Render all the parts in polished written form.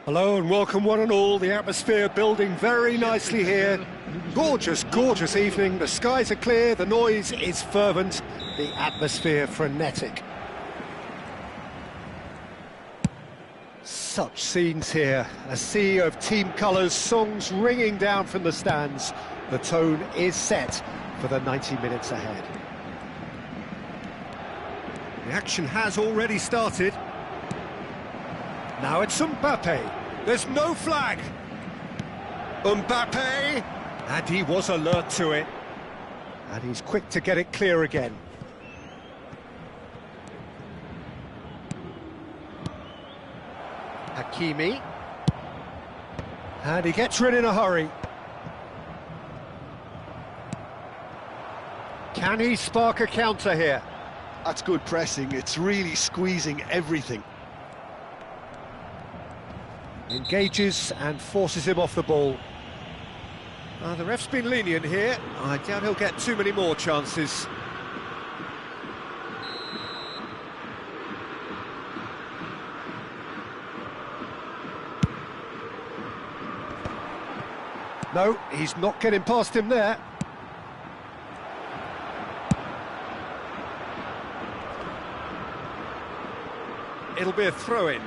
Hello and welcome one and all. The atmosphere building very nicely here. Gorgeous, gorgeous evening. The skies are clear, the noise is fervent, the atmosphere frenetic. Such scenes here. A sea of team colours, songs ringing down from the stands. The tone is set for the 90 minutes ahead. The action has already started. Now it's Mbappe. There's no flag. Mbappe! And he was alert to it. And he's quick to get it clear again. Hakimi. And he gets rid in a hurry. Can he spark a counter here? That's good pressing. It's really squeezing everything. Engages and forces him off the ball. The ref's been lenient here. I doubt he'll get too many more chances. No, he's not getting past him there. It'll be a throw-in.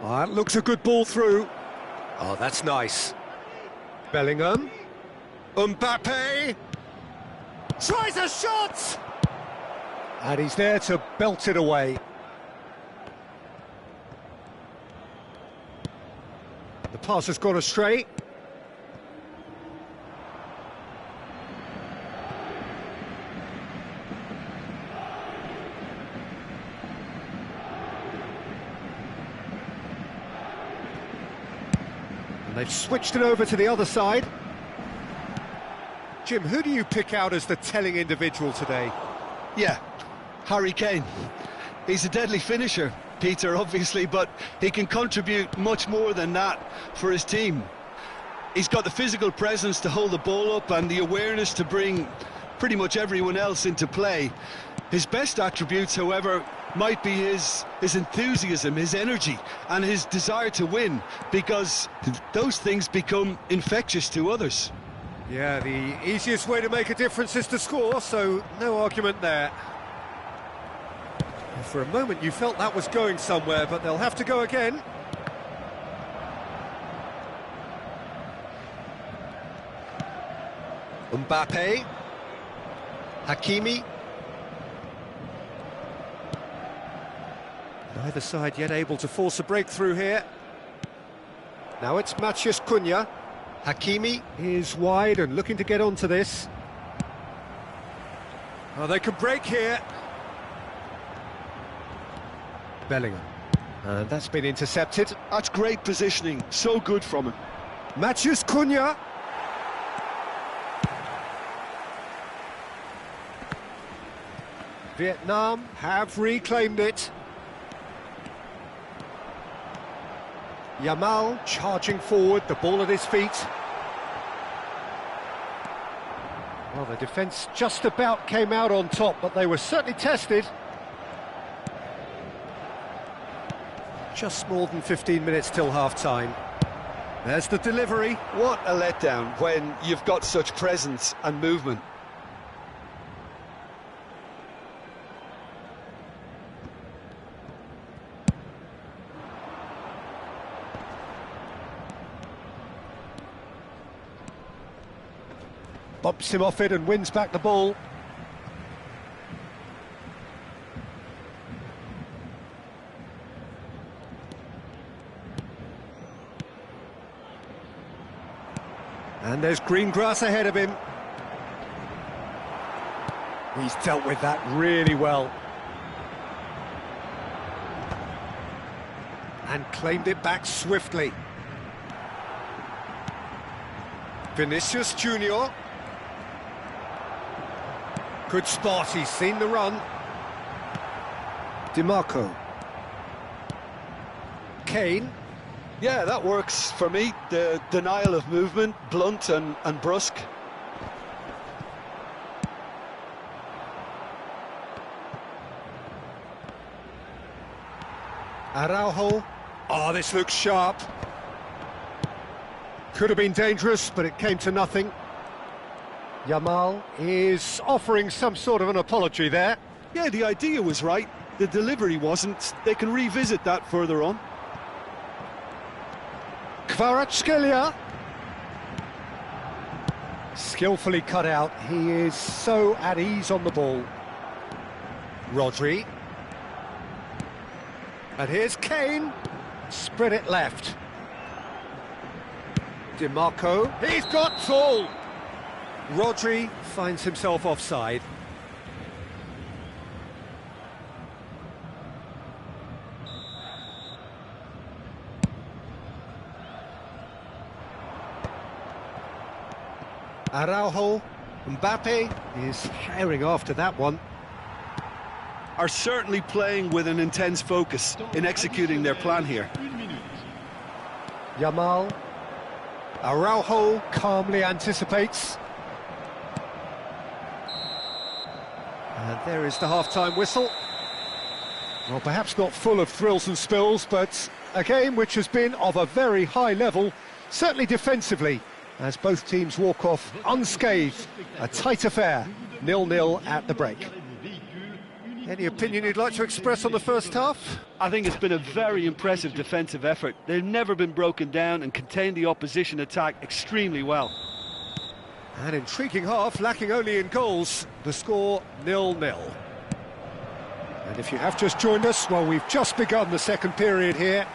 Oh, that looks a good ball through. Oh, that's nice. Bellingham. Mbappe. Tries a shot! And he's there to belt it away. The pass has gone astray. They've switched it over to the other side. Jim, who do you pick out as the telling individual today? Yeah, Harry Kane. He's a deadly finisher, Peter, obviously, but he can contribute much more than that for his team. He's got the physical presence to hold the ball up and the awareness to bring pretty much everyone else into play. His best attributes, however, might be his enthusiasm, his energy, and his desire to win, because those things become infectious to others. Yeah, the easiest way to make a difference is to score, so no argument there. For a moment you felt that was going somewhere, but they'll have to go again. Mbappe. Hakimi. Neither side yet able to force a breakthrough here. Now it's Matheus Cunha. Hakimi is wide and looking to get onto this. Oh, they can break here. Bellingham. And that's been intercepted. That's great positioning, so good from him. Matheus Cunha. Vietnam have reclaimed it. Yamal charging forward, the ball at his feet. Well, the defence just about came out on top, but they were certainly tested. Just more than 15 minutes till half-time. There's the delivery. What a letdown when you've got such presence and movement. Bumps him off it and wins back the ball. And there's green grass ahead of him. He's dealt with that really well. And claimed it back swiftly. Vinicius Junior. Good spot, he's seen the run. DiMarco. Kane. Yeah, that works for me. The denial of movement, blunt and brusque. Araujo. Oh, this looks sharp. Could have been dangerous, but it came to nothing. Yamal is offering some sort of an apology there. Yeah, the idea was right. The delivery wasn't. They can revisit that further on. Kvaratskhelia. Skillfully cut out. He is so at ease on the ball. Rodri. And here's Kane. Spread it left. DiMarco. He's got full. Rodri finds himself offside. Araujo. Mbappe is herring after that one. Are certainly playing with an intense focus in executing their plan here. Yamal. Araujo calmly anticipates. And there is the half-time whistle. Well, perhaps not full of thrills and spills, but a game which has been of a very high level, certainly defensively, as both teams walk off unscathed. A tight affair, 0-0 at the break. Any opinion you'd like to express on the first half? I think it's been a very impressive defensive effort. They've never been broken down and contained the opposition attack extremely well. An intriguing half, lacking only in goals. The score 0-0. And if you have just joined us, well, we've just begun the second period here.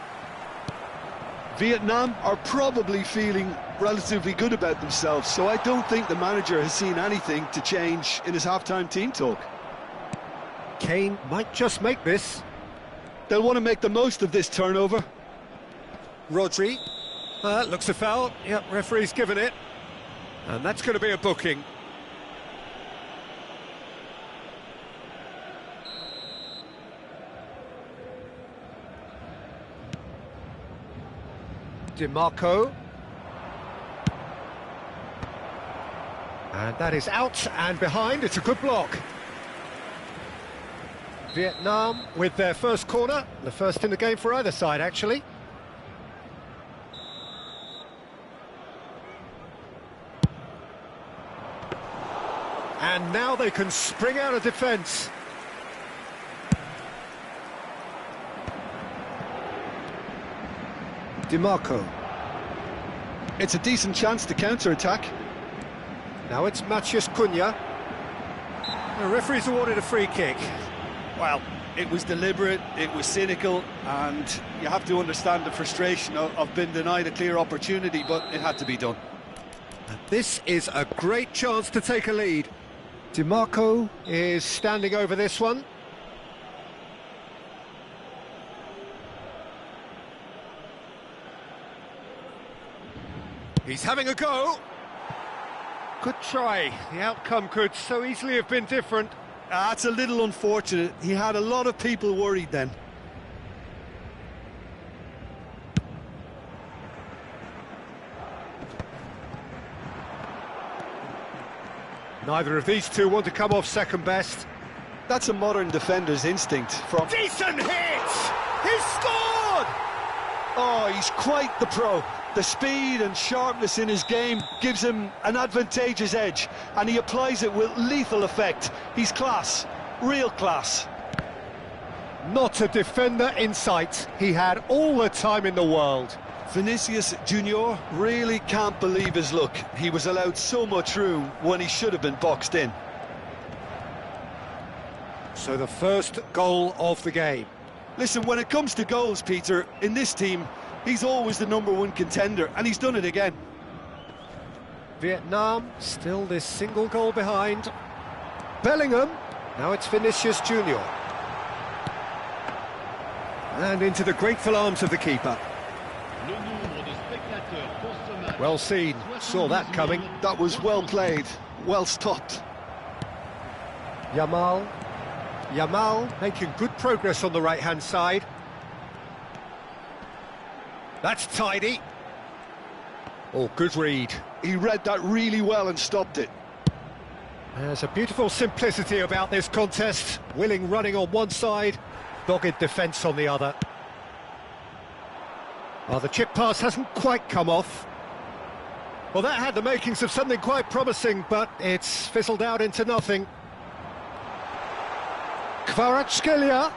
Vietnam are probably feeling relatively good about themselves, so I don't think the manager has seen anything to change in his half-time team talk. Kane might just make this. They'll want to make the most of this turnover. Rodri. Looks a foul. Yep, referee's given it. And that's going to be a booking. DiMarco. And that is out and behind. It's a good block. Vietnam with their first corner, the first in the game for either side, actually. And now they can spring out of defence. DiMarco. It's a decent chance to counter-attack. Now it's Matheus Cunha. The referee's awarded a free kick. Well, it was deliberate, it was cynical, and you have to understand the frustration of being denied a clear opportunity, but it had to be done. And this is a great chance to take a lead. DiMarco is standing over this one. He's having a go. Good try. The outcome could so easily have been different. That's a little unfortunate. He had a lot of people worried then. Neither of these two want to come off second best. That's a modern defender's instinct from... Decent hit! He's scored! Oh, he's quite the pro. The speed and sharpness in his game gives him an advantageous edge, and he applies it with lethal effect. He's class, real class. Not a defender in sight. He had all the time in the world. Vinicius Junior really can't believe his luck. He was allowed so much room when he should have been boxed in. So the first goal of the game. Listen, when it comes to goals, Peter, in this team, he's always the #1 contender, and he's done it again. Vietnam still this single goal behind. Bellingham, now it's Vinicius Junior. And into the grateful arms of the keeper. Well seen, saw that coming. That was well played, well stopped. Yamal making good progress on the right-hand side. That's tidy. Oh, good read. He read that really well and stopped it. There's a beautiful simplicity about this contest. Willing running on one side, dogged defence on the other. Oh, the chip pass hasn't quite come off. Well, that had the makings of something quite promising, but it's fizzled out into nothing. Kvaratskhelia.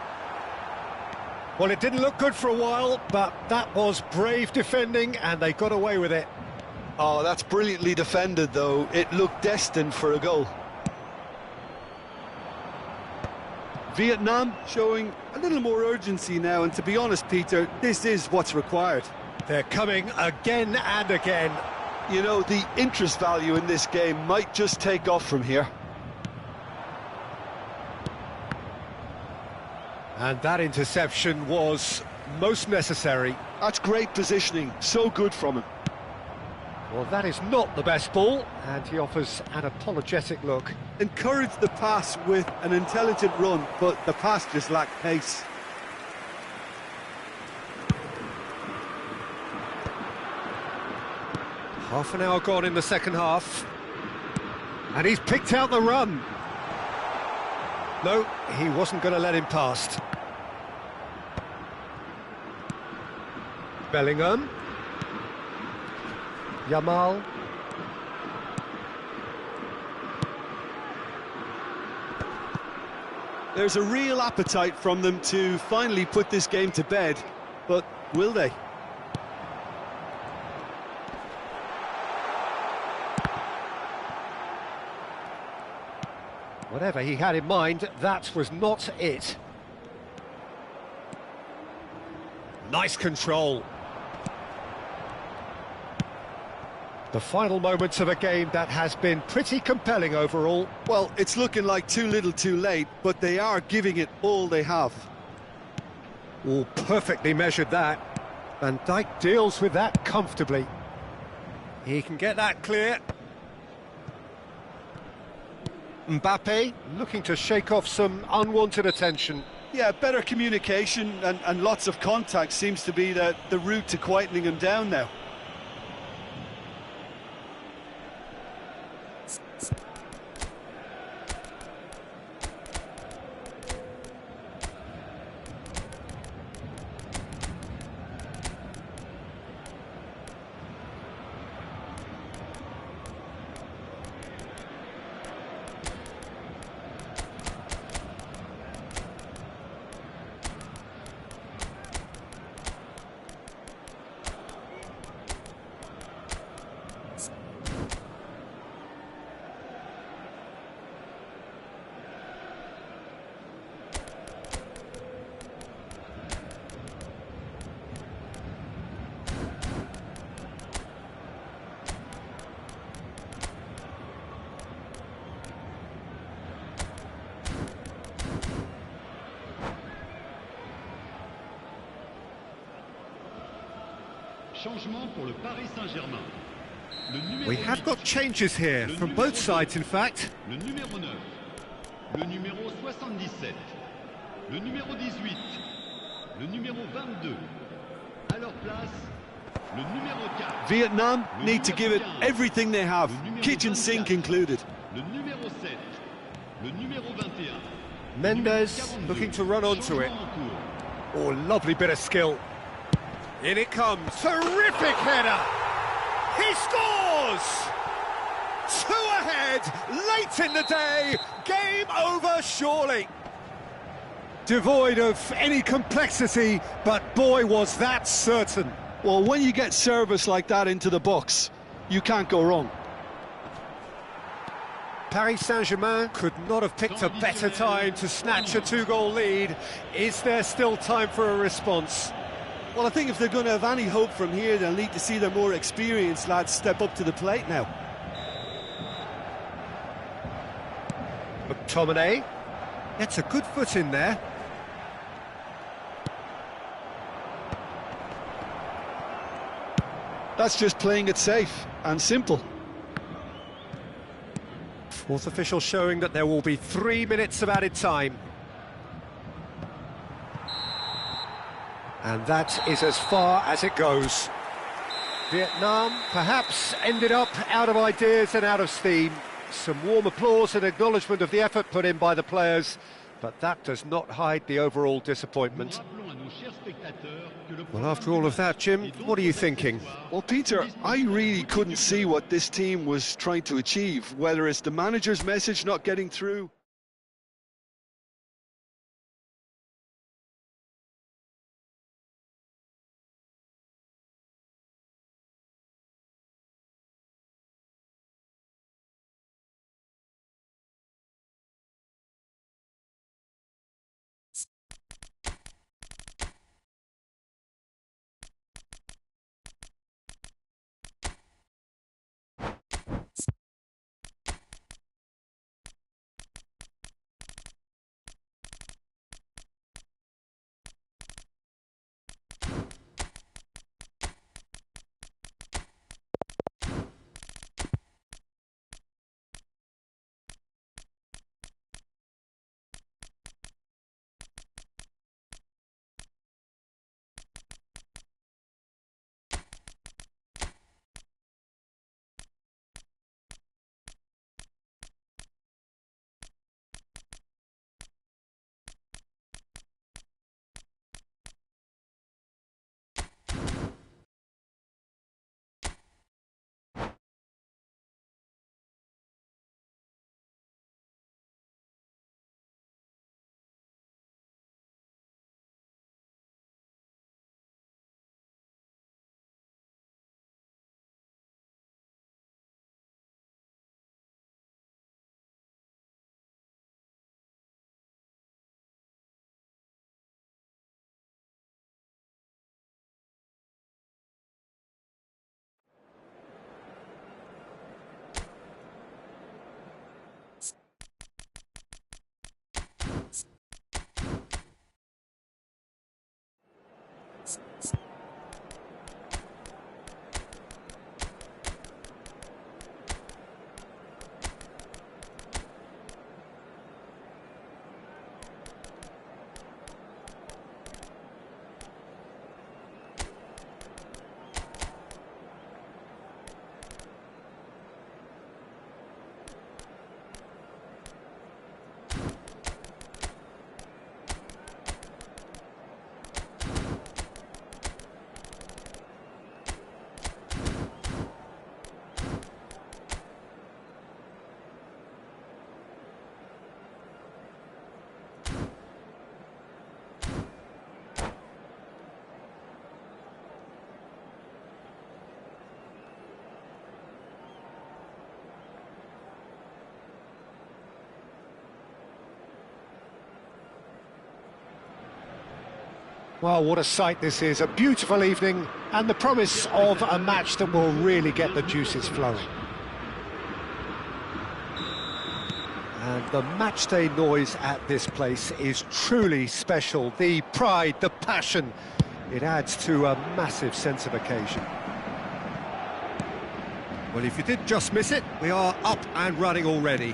Well, it didn't look good for a while, but that was brave defending, and they got away with it. Oh, that's brilliantly defended, though. It looked destined for a goal. Vietnam showing a little more urgency now, and to be honest, Peter, this is what's required. They're coming again and again. You know, the interest value in this game might just take off from here. And that interception was most necessary. That's great positioning, so good from him. Well, that is not the best ball, and he offers an apologetic look. Encouraged the pass with an intelligent run, but the pass just lacked pace. Half an hour gone in the second half. And he's picked out the run. No, he wasn't going to let him past. Bellingham. Yamal. There's a real appetite from them to finally put this game to bed, but will they? Whatever he had in mind, that was not it. Nice control. The final moments of a game that has been pretty compelling overall. Well, it's looking like too little too late, but they are giving it all they have. Oh, perfectly measured that. Van Dijk deals with that comfortably. He can get that clear. Mbappe looking to shake off some unwanted attention. Yeah, better communication and lots of contact seems to be the route to quietening him down now. We have got changes here, from both sides in fact. Le numéro 9, le numéro 77, le numéro 18, le numéro 22. À leur place, le numéro 4. Vietnam need to give it everything they have, kitchen sink included. Le numéro 7, le numéro 21. Mendes looking to run onto it. Oh, lovely bit of skill. In it comes. Terrific header! He scores! 2 ahead, late in the day. Game over, surely. Devoid of any complexity, but boy, was that certain. Well, when you get service like that into the box, you can't go wrong. Paris Saint-Germain could not have picked a better time to snatch a 2-goal lead. Is there still time for a response? Well, I think if they're going to have any hope from here, they'll need to see their more experienced lads step up to the plate now. McTominay gets a good foot in there. That's just playing it safe and simple. Fourth official showing that there will be 3 minutes of added time. And that is as far as it goes. Vietnam perhaps ended up out of ideas and out of steam. Some warm applause and acknowledgement of the effort put in by the players, but that does not hide the overall disappointment. Nous rappelons à nos chers spectateurs que le Well, after all of that, Jim, what are you thinking? Well, Peter, I really couldn't see what this team was trying to achieve, whether it's the manager's message not getting through. Well, what a sight this is. A beautiful evening and the promise of a match that will really get the juices flowing. And the matchday noise at this place is truly special. The pride, the passion, it adds to a massive sense of occasion. Well, if you did just miss it, we are up and running already.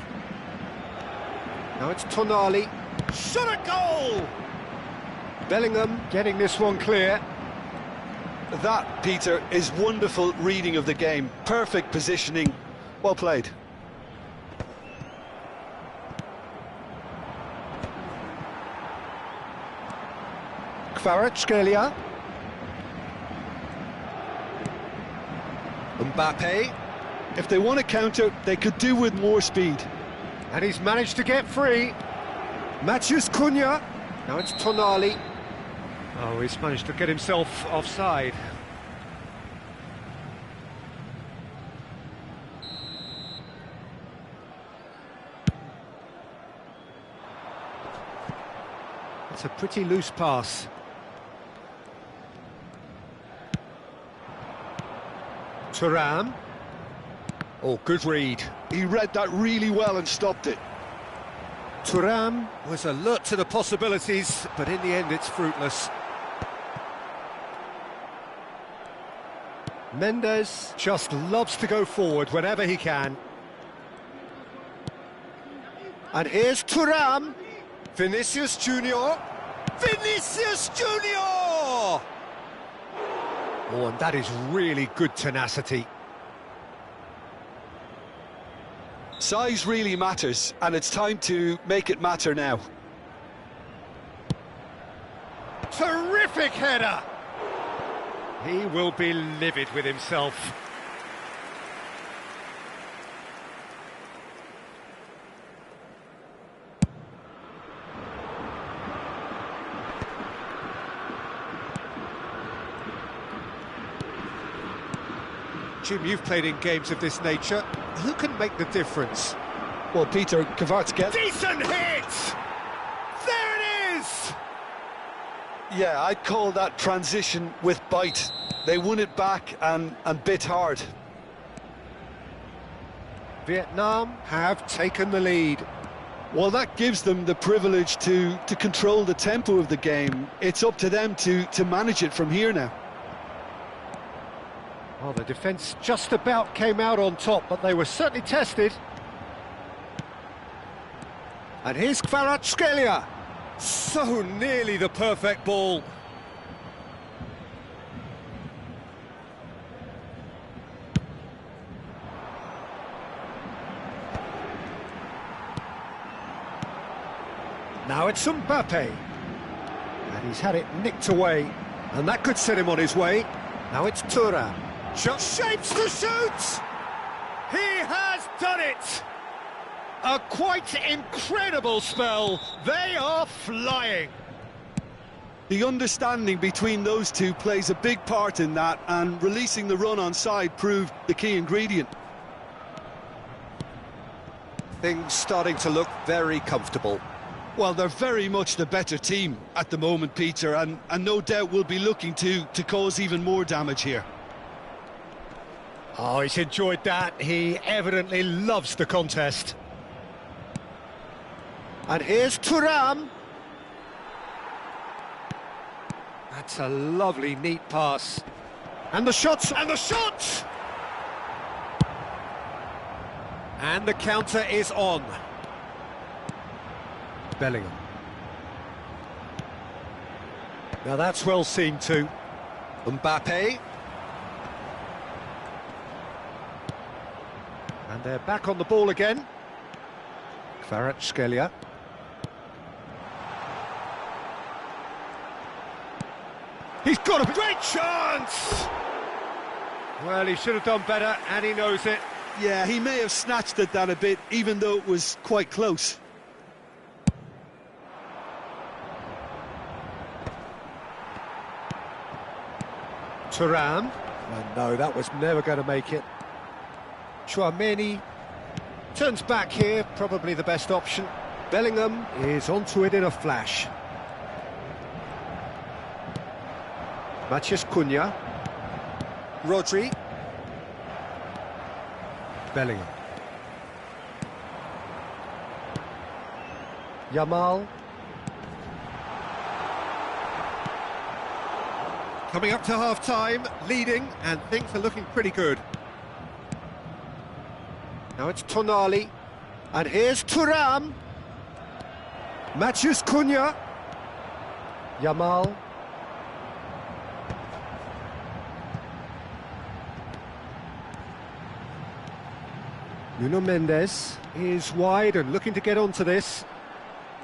Now it's Tonali. Shot a goal! Bellingham getting this one clear. That, Peter, is wonderful reading of the game. Perfect positioning. Well played. Kvaratskhelia. Mbappe. If they want to counter, they could do with more speed. And he's managed to get free. Matheus Cunha. Now it's Tonali. Oh, he's managed to get himself offside. It's a pretty loose pass. Thuram. Oh, good read. He read that really well and stopped it. Thuram was alert to the possibilities, but in the end it's fruitless. Mendes just loves to go forward whenever he can. And here's Thuram. Vinicius Junior. Vinicius Junior! Oh, and that is really good tenacity. Size really matters, and it's time to make it matter now. terrific header! He will be livid with himself. Jim, you've played in games of this nature. Who can make the difference? Well, Peter, Kvaratskhelia... Decent hit! There it is! Yeah, I'd call that transition with bite. They won it back and bit hard. Vietnam have taken the lead. Well, that gives them the privilege to control the tempo of the game. It's up to them to manage it from here now. Well, the defence just about came out on top, but they were certainly tested. And here's Kvaratskhelia. So nearly the perfect ball. Now it's Mbappe. And he's had it nicked away. And that could set him on his way. Now it's Thuram. Shot shapes to shoot! He has done it! A quite incredible spell. They are flying. The understanding between those two plays a big part in that, and releasing the run on side proved the key ingredient. Things starting to look very comfortable. Well, they're very much the better team at the moment, Peter, and no doubt will be looking to cause even more damage here. Oh, he's enjoyed that. He evidently loves the contest. And here's Thuram. That's a lovely, neat pass. And the shots, and the shots! And the counter is on. Bellingham. Now that's well seen too. Mbappe. And they're back on the ball again. Kvaratskhelia. He's got a great chance! Well, he should have done better, and he knows it. Yeah, he may have snatched at that a bit, even though it was quite close. Thuram. Oh, no, that was never going to make it. Tchouaméni turns back here, probably the best option. Bellingham is onto it in a flash. Matheus Cunha. Rodri. Bellingham. Yamal. Coming up to half-time, leading, and things are looking pretty good. Now it's Tonali, and here's Thuram. Matheus Cunha. Yamal. Nuno Mendes is wide and looking to get onto this.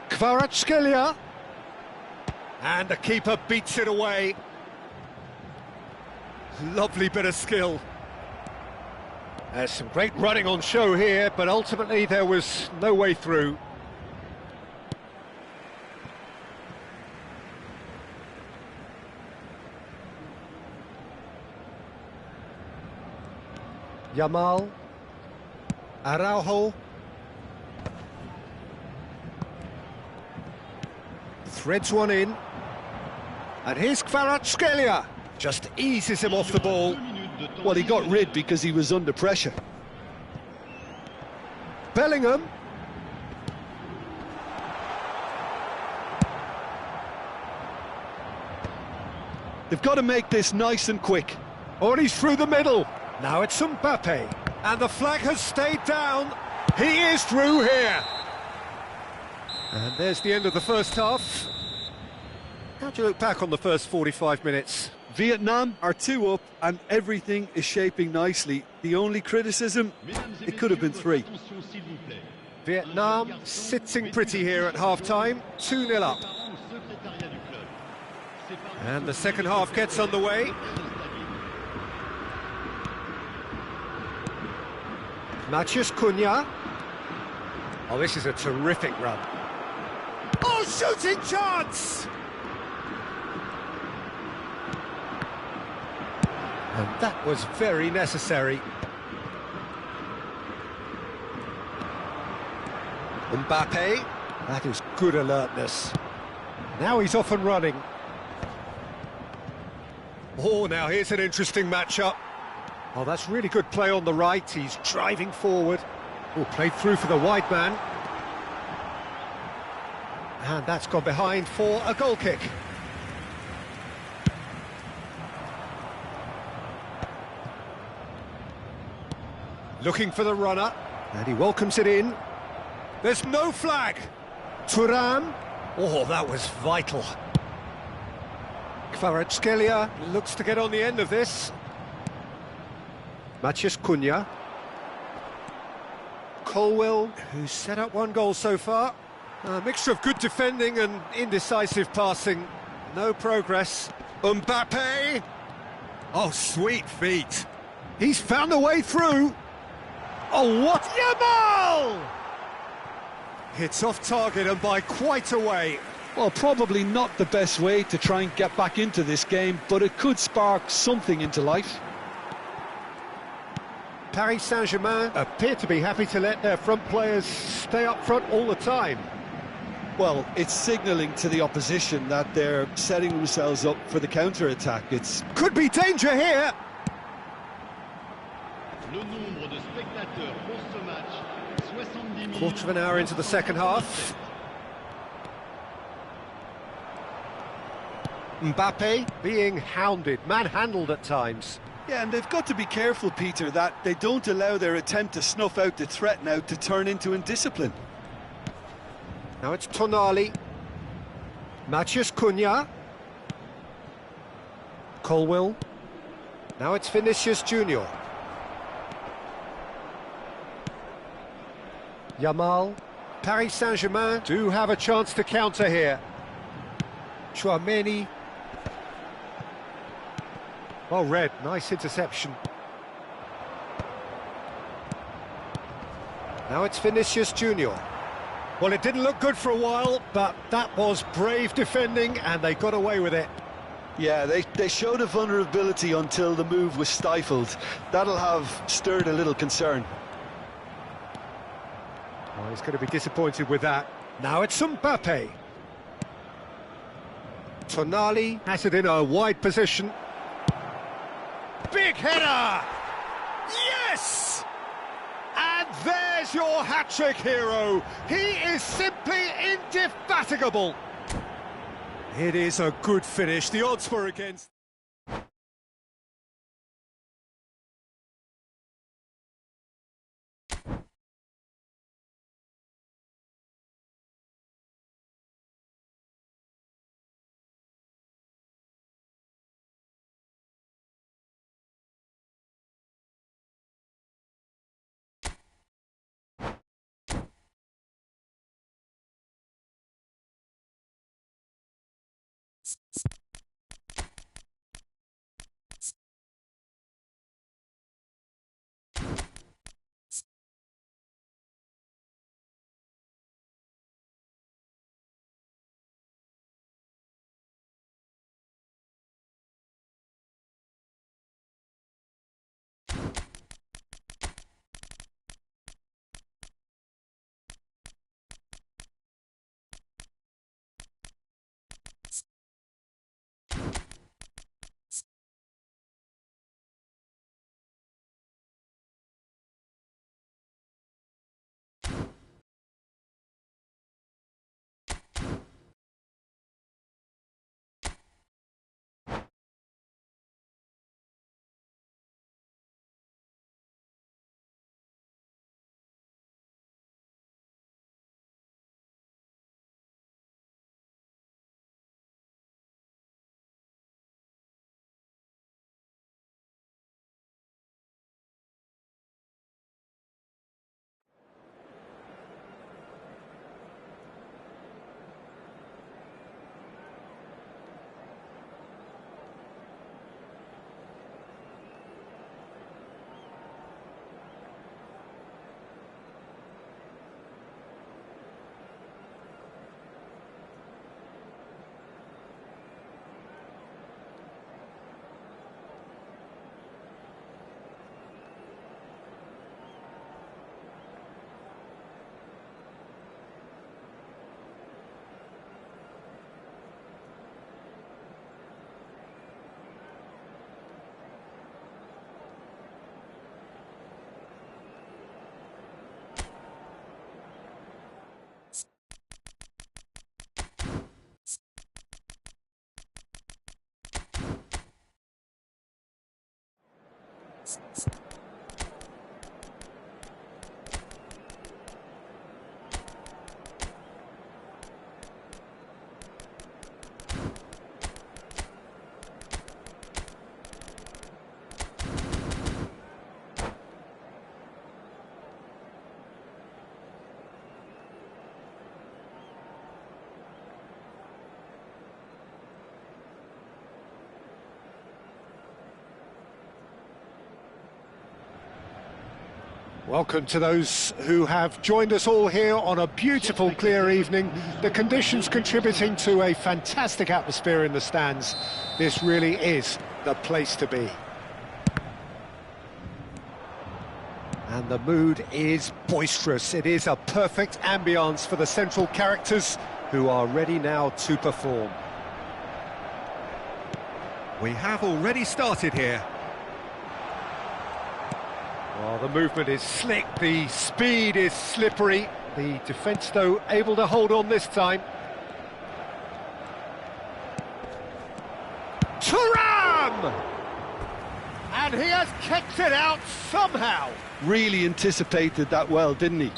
Kvaratskhelia. And the keeper beats it away. Lovely bit of skill. There's some great running on show here, but ultimately there was no way through. Yamal. Araujo. Threads one in. And here's Kvaratskhelia. Just eases him off the ball. Well, he got rid because he was under pressure. Bellingham. They've got to make this nice and quick. Oh, and he's through the middle. Now it's Mbappe. And the flag has stayed down. He is through here. And there's the end of the first half. How do you look back on the first 45 minutes? Vietnam are 2 up and everything is shaping nicely. The only criticism, it could have been 3. Vietnam sitting pretty here at half-time, 2-0 up. And the second half gets underway. Matheus Cunha. Oh, this is a terrific run. Oh, shooting chance! And that was very necessary. Mbappe. That is good alertness. Now he's off and running. Oh, now here's an interesting matchup. Oh, that's really good play on the right. He's driving forward. Oh, played through for the wide man. And that's gone behind for a goal kick. Looking for the runner. And he welcomes it in. There's no flag. Thuram. Oh, that was vital. Kvaratskhelia looks to get on the end of this. Matheus Cunha. Colwill, who's set up one goal so far. A mixture of good defending and indecisive passing. No progress. Mbappe. Oh, sweet feet. He's found a way through. Oh, what? Yamal! Hits off target and by quite a way. Well, probably not the best way to try and get back into this game, but it could spark something into life. Paris Saint-Germain appear to be happy to let their front players stay up front all the time. Well, it's signalling to the opposition that they're setting themselves up for the counter-attack. It's could be danger here. Le nombre de spectateurs pour ce match, 70 000. Quarter of an hour into the second half. Mbappe being hounded, manhandled at times. Yeah, and they've got to be careful, Peter, that they don't allow their attempt to snuff out the threat now to turn into indiscipline. Now it's Tonali. Matheus Cunha. Colwill. Now it's Vinicius Junior. Yamal. Paris Saint-Germain do have a chance to counter here. Chouameni. Well read, nice interception. Now it's Vinicius Junior. Well, it didn't look good for a while, but that was brave defending and they got away with it. Yeah, they showed a vulnerability until the move was stifled. That'll have stirred a little concern. Oh, he's going to be disappointed with that. Now it's Mbappe. Tonali has it in a wide position. Big header! Yes! And there's your hat-trick hero. He is simply indefatigable. It is a good finish. The odds were against... Welcome to those who have joined us all here on a beautiful, clear evening. The conditions contributing to a fantastic atmosphere in the stands. This really is the place to be. And the mood is boisterous. It is a perfect ambience for the central characters who are ready now to perform. We have already started here. Oh, the movement is slick, the speed is slippery. The defence, though, able to hold on this time. Thuan! And he has kicked it out somehow. Really anticipated that well, didn't he?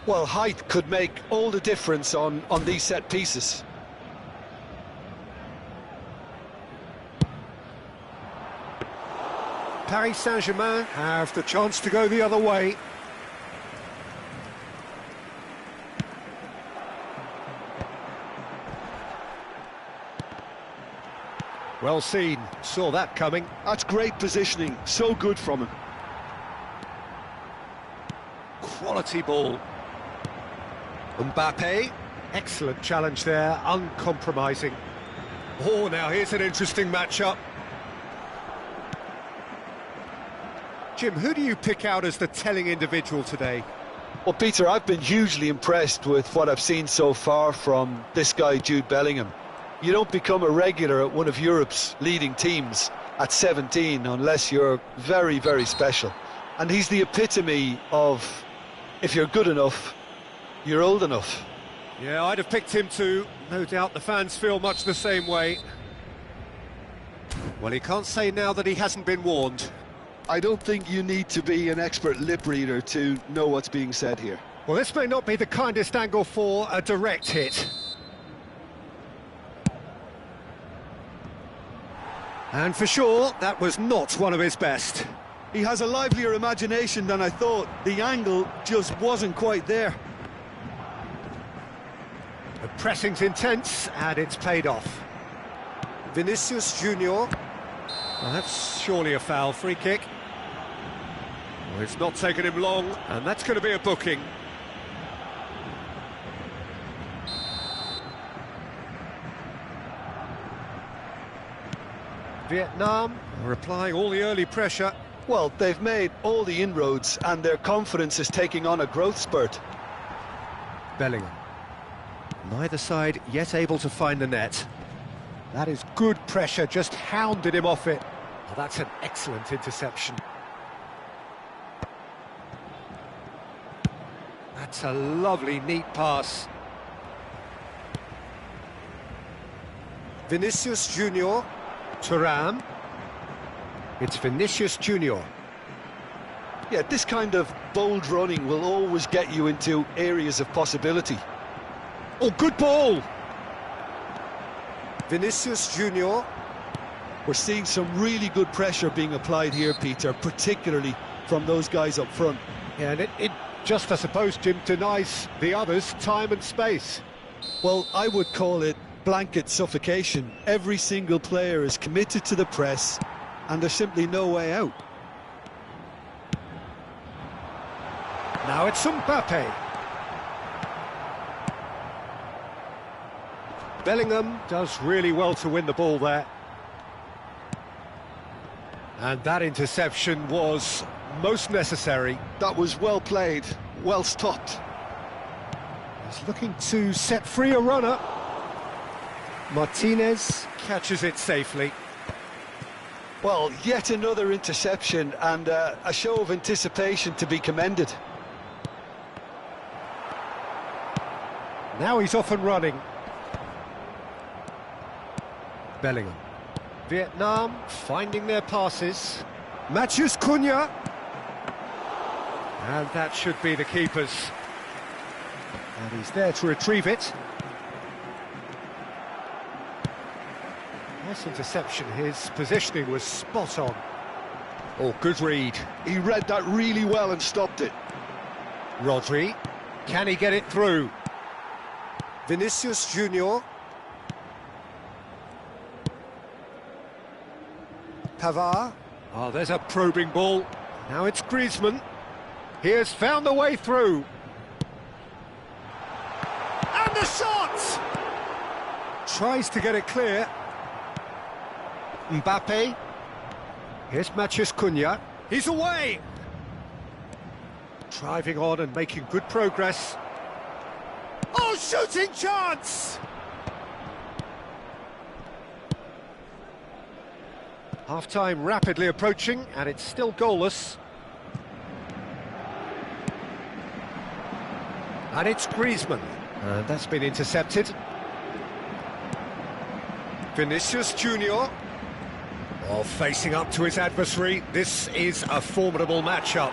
Well, height could make all the difference on these set pieces. Paris Saint-Germain have the chance to go the other way. Well seen, saw that coming. That's great positioning, so good from him. Quality ball. Mbappe, excellent challenge there, uncompromising. Oh, now here's an interesting matchup. Jim, who do you pick out as the telling individual today? Well, Peter, I've been hugely impressed with what I've seen so far from this guy, Jude Bellingham. You don't become a regular at one of Europe's leading teams at 17 unless you're very, very special. And he's the epitome of, if you're good enough, you're old enough. Yeah, I'd have picked him too. No doubt the fans feel much the same way. Well, he can't say now that he hasn't been warned. I don't think you need to be an expert lip reader to know what's being said here. Well, this may not be the kindest angle for a direct hit. And for sure, that was not one of his best. He has a livelier imagination than I thought. The angle just wasn't quite there. The pressing's intense, and it's paid off. Vinicius Junior. Well, that's surely a foul. Free kick. Well, it's not taken him long, and that's going to be a booking. Vietnam are applying all the early pressure. Well, they've made all the inroads, and their confidence is taking on a growth spurt. Bellingham. Neither side yet able to find the net. That is good pressure, just hounded him off it. Well, that's an excellent interception. That's a lovely, neat pass. Vinicius Junior. Thuan. It's Vinicius Junior. Yeah, this kind of bold running will always get you into areas of possibility. Oh, good ball! Vinicius Junior. We're seeing some really good pressure being applied here, Peter, particularly from those guys up front. Yeah, and it just, I suppose, Jim, denies the others time and space. Well, I would call it blanket suffocation. Every single player is committed to the press, and there's simply no way out. Now it's Mbappe. Bellingham does really well to win the ball there. And that interception was most necessary. That was well played, well stopped. He's looking to set free a runner. Martinez catches it safely. Well, yet another interception, and a show of anticipation to be commended. Now he's off and running. Bellingham. Vietnam finding their passes. Matheus Cunha. And that should be the keeper's. And he's there to retrieve it. Nice interception, his positioning was spot on. Oh, good read. He read that really well and stopped it. Rodri, can he get it through? Vinicius Junior. Pavard. Oh, there's a probing ball. Now it's Griezmann. He has found the way through. And the shot! Tries to get it clear. Mbappe. Here's Matheus Cunha. He's away! Driving on and making good progress. Oh, shooting chance! Half-time rapidly approaching, and it's still goalless. And it's Griezmann. And that's been intercepted. Vinicius Junior. Oh, facing up to his adversary. This is a formidable matchup.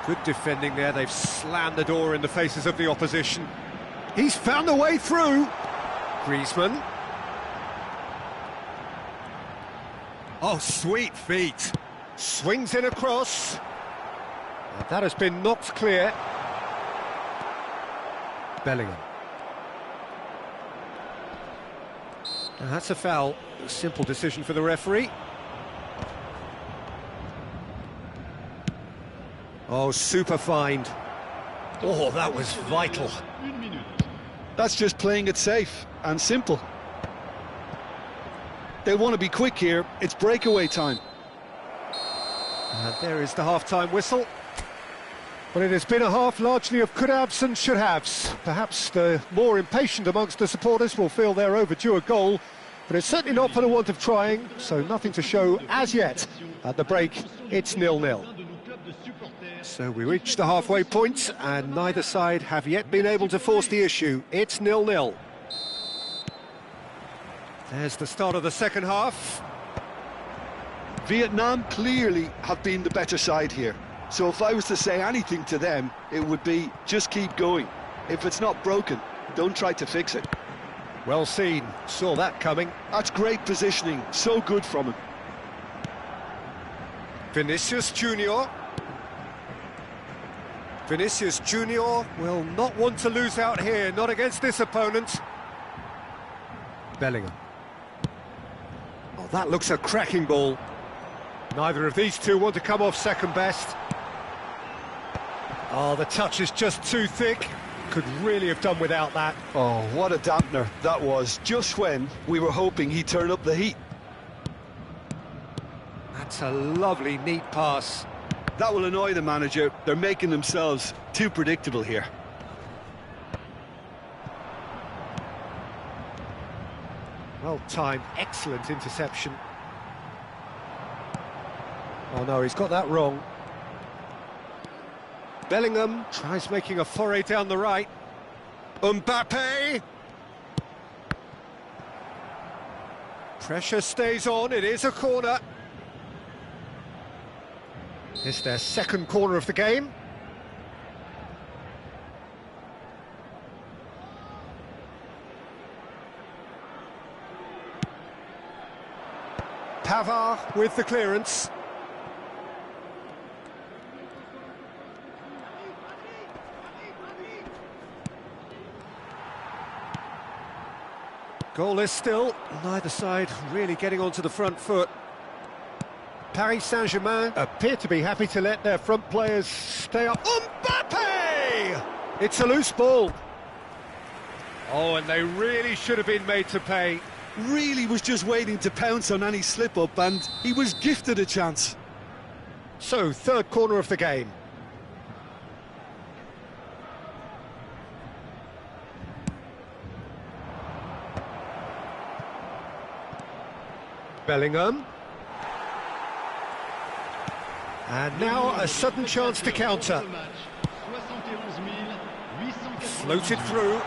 Good defending there. They've slammed the door in the faces of the opposition. He's found a way through. Griezmann. Oh, sweet feet. Swings in across. And that has been knocked clear. Bellingham. And that's a foul. A simple decision for the referee. Oh, super find. Oh, that was vital. That's just playing it safe and simple. They want to be quick here. It's breakaway time. And there is the half-time whistle. But it has been a half largely of could-haves and should-haves. Perhaps the more impatient amongst the supporters will feel they're overdue a goal, but it's certainly not for the want of trying, so nothing to show as yet. At the break, it's 0-0. So we reach the halfway point, and neither side have yet been able to force the issue. It's 0-0. There's the start of the second half. Vietnam clearly have been the better side here. So if I was to say anything to them, it would be just keep going. If it's not broken, don't try to fix it. Well seen, saw that coming. That's great positioning, so good from him. Vinicius Junior. Vinicius Junior will not want to lose out here, not against this opponent. Bellingham. Oh, that looks a cracking ball. Neither of these two want to come off second best. Oh, the touch is just too thick. Could really have done without that. Oh, what a dampener that was, just when we were hoping he'd turn up the heat. That's a lovely, neat pass. That will annoy the manager. They're making themselves too predictable here. Well timed, excellent interception. Oh no, he's got that wrong. Bellingham tries making a foray down the right. Mbappe! Pressure stays on, it is a corner. It's their second corner of the game. Pavard with the clearance. Goalless still, neither side really getting onto the front foot. Paris Saint-Germain appear to be happy to let their front players stay up. Mbappe! It's a loose ball. Oh, and they really should have been made to pay. Really was just waiting to pounce on any slip-up, and he was gifted a chance. So, third corner of the game. Bellingham. And now a sudden chance to counter. Floated through.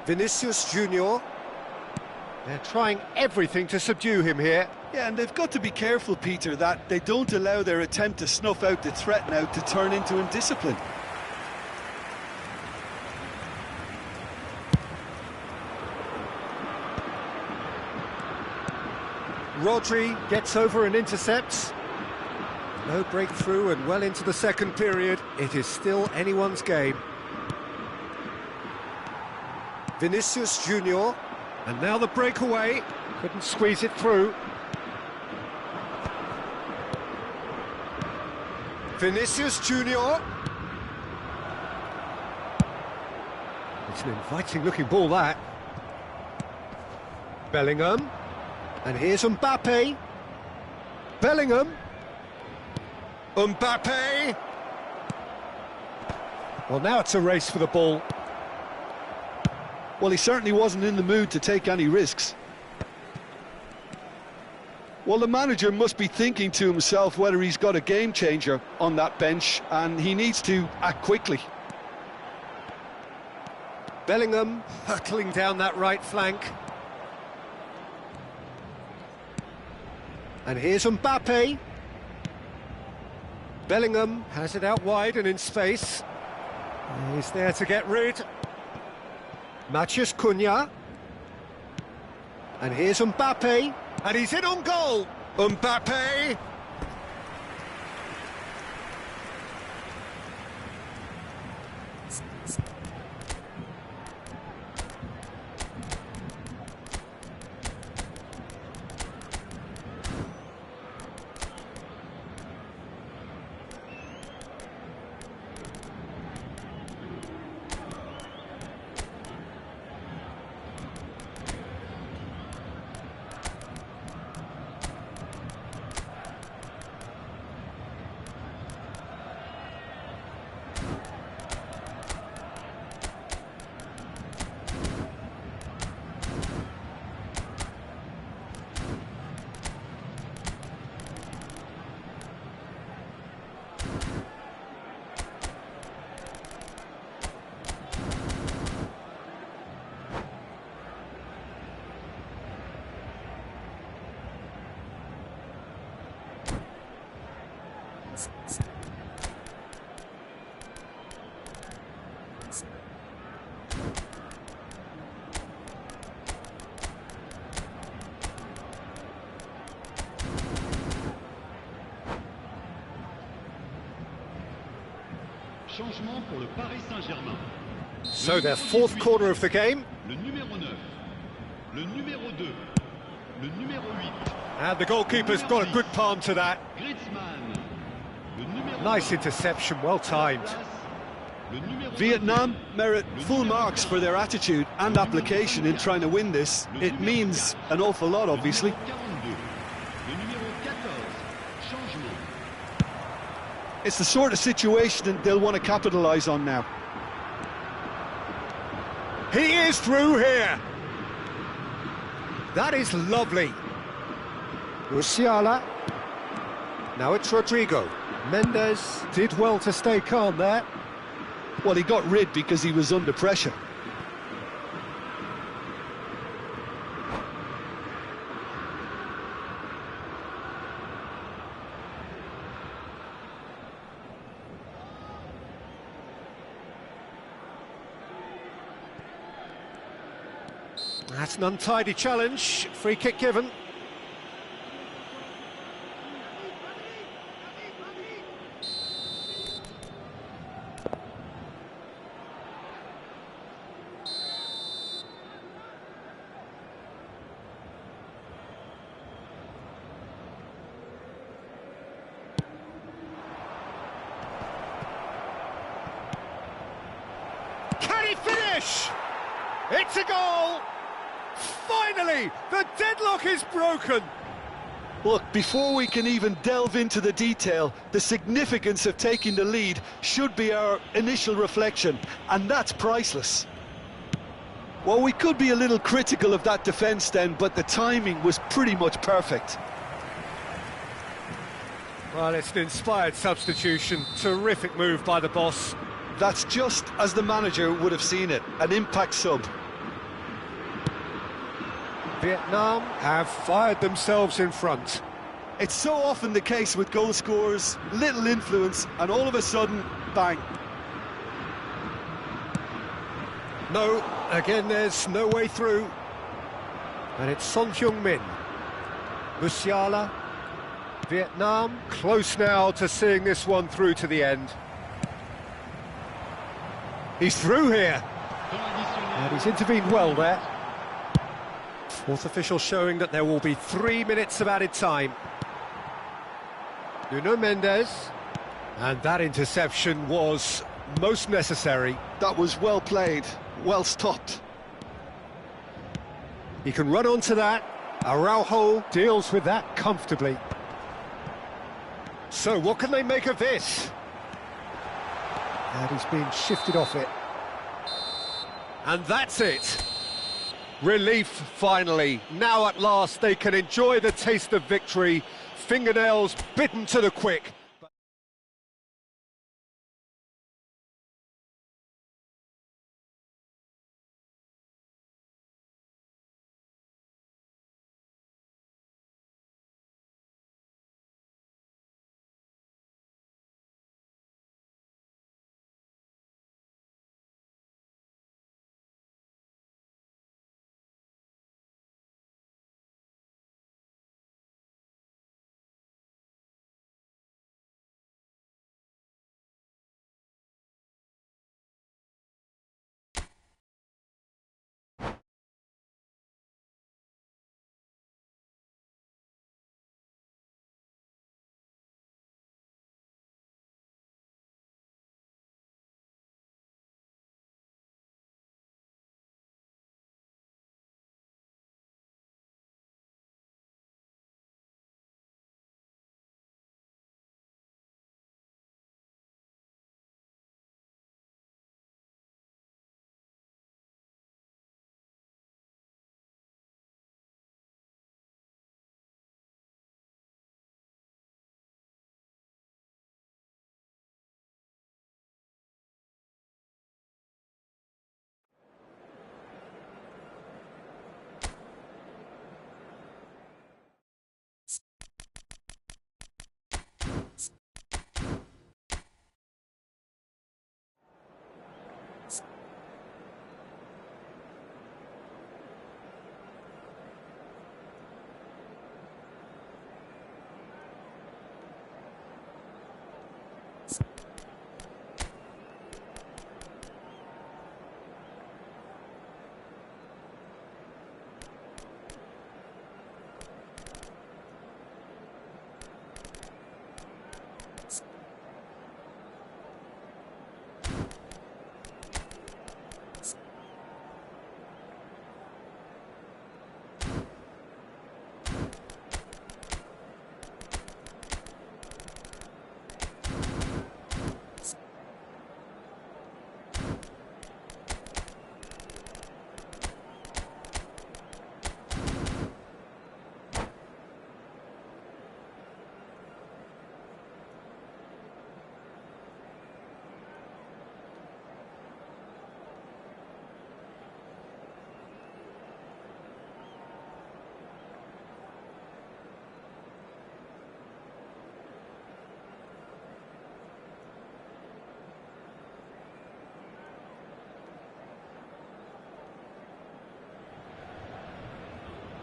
Vinicius Junior. They're trying everything to subdue him here. Yeah, and they've got to be careful, Peter, that they don't allow their attempt to snuff out the threat now to turn into indiscipline. Rodri gets over and intercepts. No breakthrough and well into the second period. It is still anyone's game. Vinicius Junior. And now the breakaway. Couldn't squeeze it through. Vinicius Junior. It's an inviting looking ball, that. Bellingham. And here's Mbappe. Bellingham. Mbappe. Well, now it's a race for the ball. Well, he certainly wasn't in the mood to take any risks. Well, the manager must be thinking to himself whether he's got a game changer on that bench, and he needs to act quickly. Bellingham hurtling down that right flank. And here's Mbappe. Bellingham has it out wide and in space. He's there to get rid. Matheus Cunha. And here's Mbappe. And he's in on goal. Mbappe. Changement pour le Paris Saint-Germain. So their fourth corner of the game. Le numéro 9, le numéro 2, le numéro 8. And the goalkeeper's got a good palm to that. Griezmann, le numéro Nice interception, well timed. le numéro Vietnam merit full marks for their attitude and application in trying to win this. It means an awful lot, obviously. 42, le numéro 14, changement. It's the sort of situation that they'll want to capitalise on now. He is through here. That is lovely. Musiala. Now it's Rodrigo. Mendes did well to stay calm there. Well, he got rid because he was under pressure. That's an untidy challenge. Free kick given. Can he finish? It's a goal! Finally, the deadlock is broken. Look, before we can even delve into the detail, the significance of taking the lead should be our initial reflection, and that's priceless. Well, we could be a little critical of that defence then, but the timing was pretty much perfect. Well, it's an inspired substitution. Terrific move by the boss. That's just as the manager would have seen it, an impact sub. Vietnam have fired themselves in front. It's so often the case with goal scorers, little influence, and all of a sudden, bang. No, again there's no way through. And it's Son Heung-min. Musiala. Vietnam close now to seeing this one through to the end. He's through here. And he's intervened well there. Fourth official showing that there will be 3 minutes of added time. Nuno Mendes. And that interception was most necessary. That was well played, well stopped. He can run onto that. Araujo deals with that comfortably. So what can they make of this? And he's been shifted off it. And that's it. Relief, finally. Now at last they can enjoy the taste of victory. Fingernails bitten to the quick.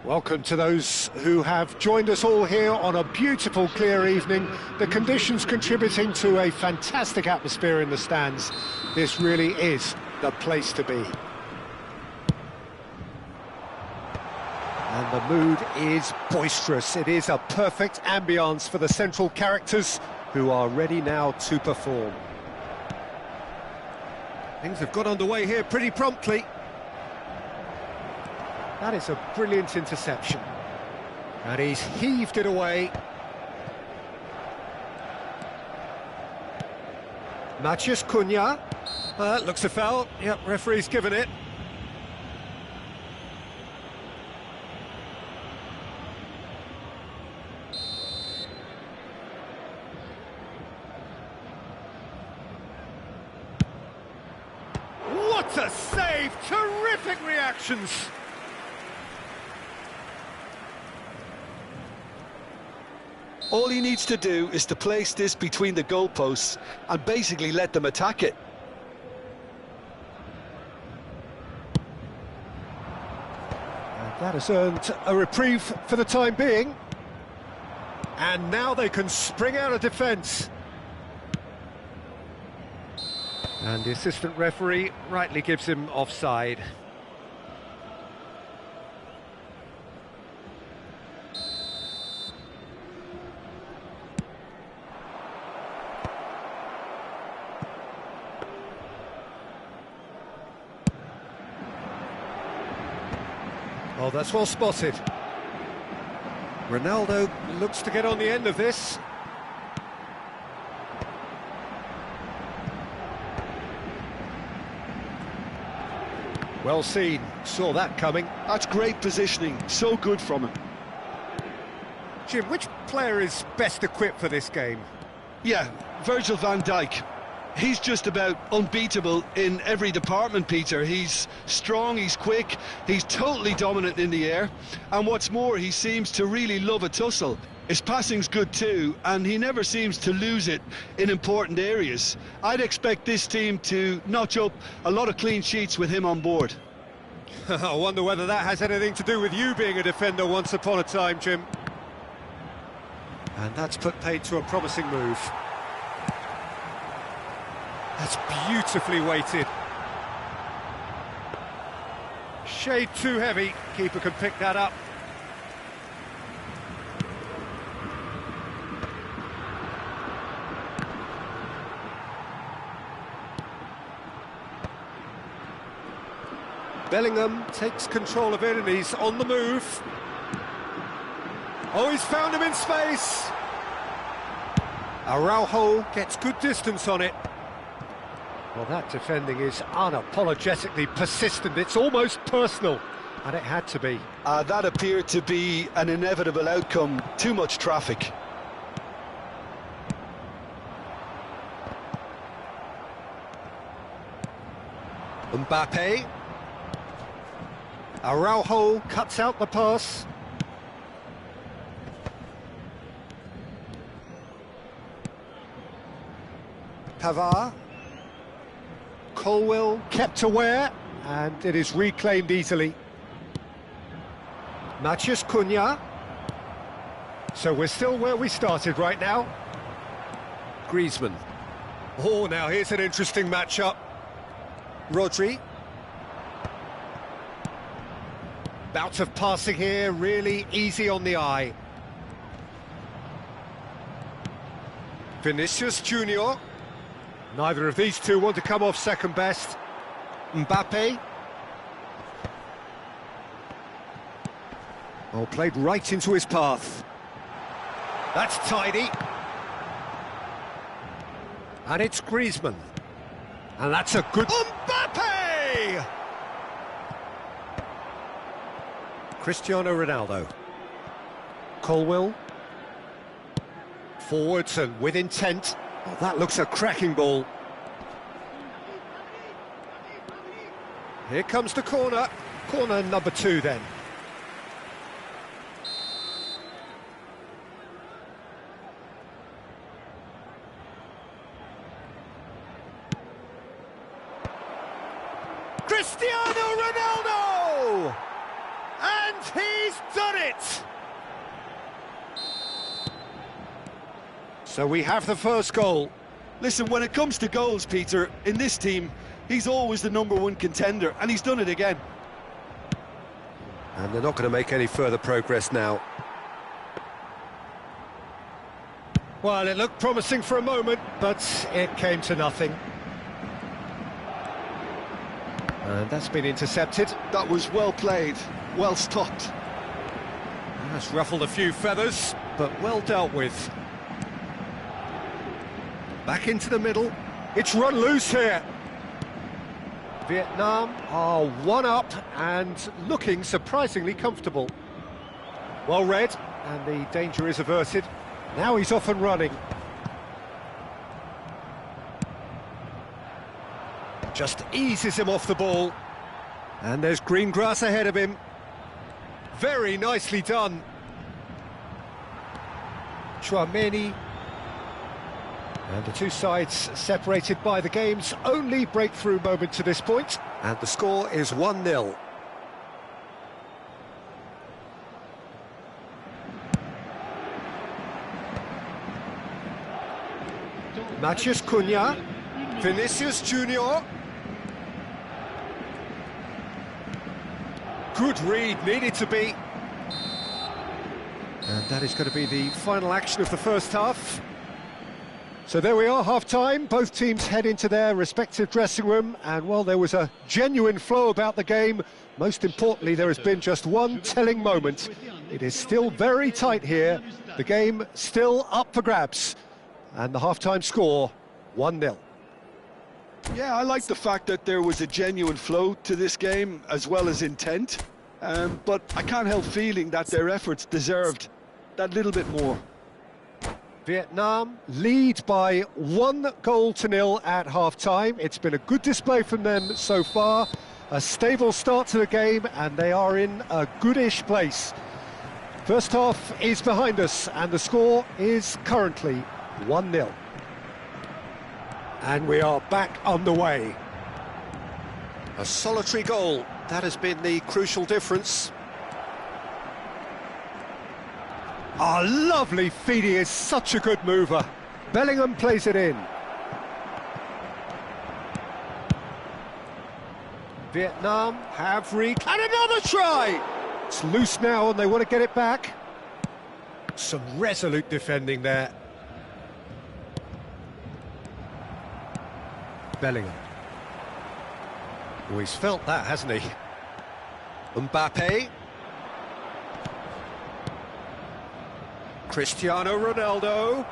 Welcome to those who have joined us all here on a beautiful, clear evening. The conditions contributing to a fantastic atmosphere in the stands. This really is the place to be. And the mood is boisterous. It is a perfect ambience for the central characters who are ready now to perform. Things have got underway here pretty promptly. That is a brilliant interception. And he's heaved it away. Matheus Cunha. Looks a foul. Yep, referee's given it. What a save! Terrific reactions! All he needs to do is to place this between the goalposts and basically let them attack it. And that has earned a reprieve for the time being. And now they can spring out of defence. And the assistant referee rightly gives him offside. Oh, that's well spotted. Ronaldo looks to get on the end of this. Well seen, saw that coming. That's great positioning, so good from him. Jim, which player is best equipped for this game? Yeah, Virgil van Dijk. He's just about unbeatable in every department, Peter. He's strong, he's quick, he's totally dominant in the air. And what's more, he seems to really love a tussle. His passing's good too, and he never seems to lose it in important areas. I'd expect this team to notch up a lot of clean sheets with him on board. I wonder whether that has anything to do with you being a defender once upon a time, Jim. And that's put paid to a promising move. That's beautifully weighted. Shade too heavy, keeper can pick that up. Bellingham takes control of it and he's on the move. Oh, he's found him in space. Araujo gets good distance on it. Well, that defending is unapologetically persistent. It's almost personal, and it had to be. That appeared to be an inevitable outcome. Too much traffic. Mbappe. Araujo cuts out the pass. Pavard. Colwill kept aware, and it is reclaimed easily. Matheus Cunha. So we're still where we started right now. Griezmann. Oh, now here's an interesting matchup. Rodri. Bout of passing here, really easy on the eye. Vinicius Junior. Neither of these two want to come off second best. Mbappe. Oh, played right into his path. That's tidy. And it's Griezmann. And that's a good... Mbappe! Cristiano Ronaldo. Colwill. Forwards and with intent. Oh, that looks a cracking ball. Here comes the corner. Corner number 2 then. Cristiano Ronaldo! And he's done it! So we have the first goal. Listen, when it comes to goals, Peter, in this team, he's always the #1 contender, and he's done it again. And they're not going to make any further progress now. Well, it looked promising for a moment, but it came to nothing. And that's been intercepted. That was well played, well stopped. That's ruffled a few feathers, but well dealt with. Back into the middle. It's run loose here. Vietnam are 1 up and looking surprisingly comfortable. Well read, and the danger is averted. Now he's off and running. Just eases him off the ball. And there's green grass ahead of him. Very nicely done. Thuan-sony. And the two sides separated by the game's only breakthrough moment to this point. And the score is 1-0. Matheus Cunha, Vinicius Junior. Good read, needed to be. And that is going to be the final action of the first half. So there we are, half-time. Both teams head into their respective dressing room, and while there was a genuine flow about the game, most importantly, there has been just one telling moment. It is still very tight here, the game still up for grabs, and the half-time score, 1-0. Yeah, I like the fact that there was a genuine flow to this game, as well as intent, but I can't help feeling that their efforts deserved that little bit more. Vietnam lead by 1-0 at half-time. It's been a good display from them so far. A stable start to the game, and they are in a goodish place. First half is behind us, and the score is currently 1-0. And we are back on the way. A solitary goal, that has been the crucial difference. Ah, lovely feed, he is such a good mover. Bellingham plays it in. Vietnam have and another try! It's loose now and they want to get it back. Some resolute defending there. Bellingham. Oh, he's felt that, hasn't he? Mbappe. Cristiano Ronaldo.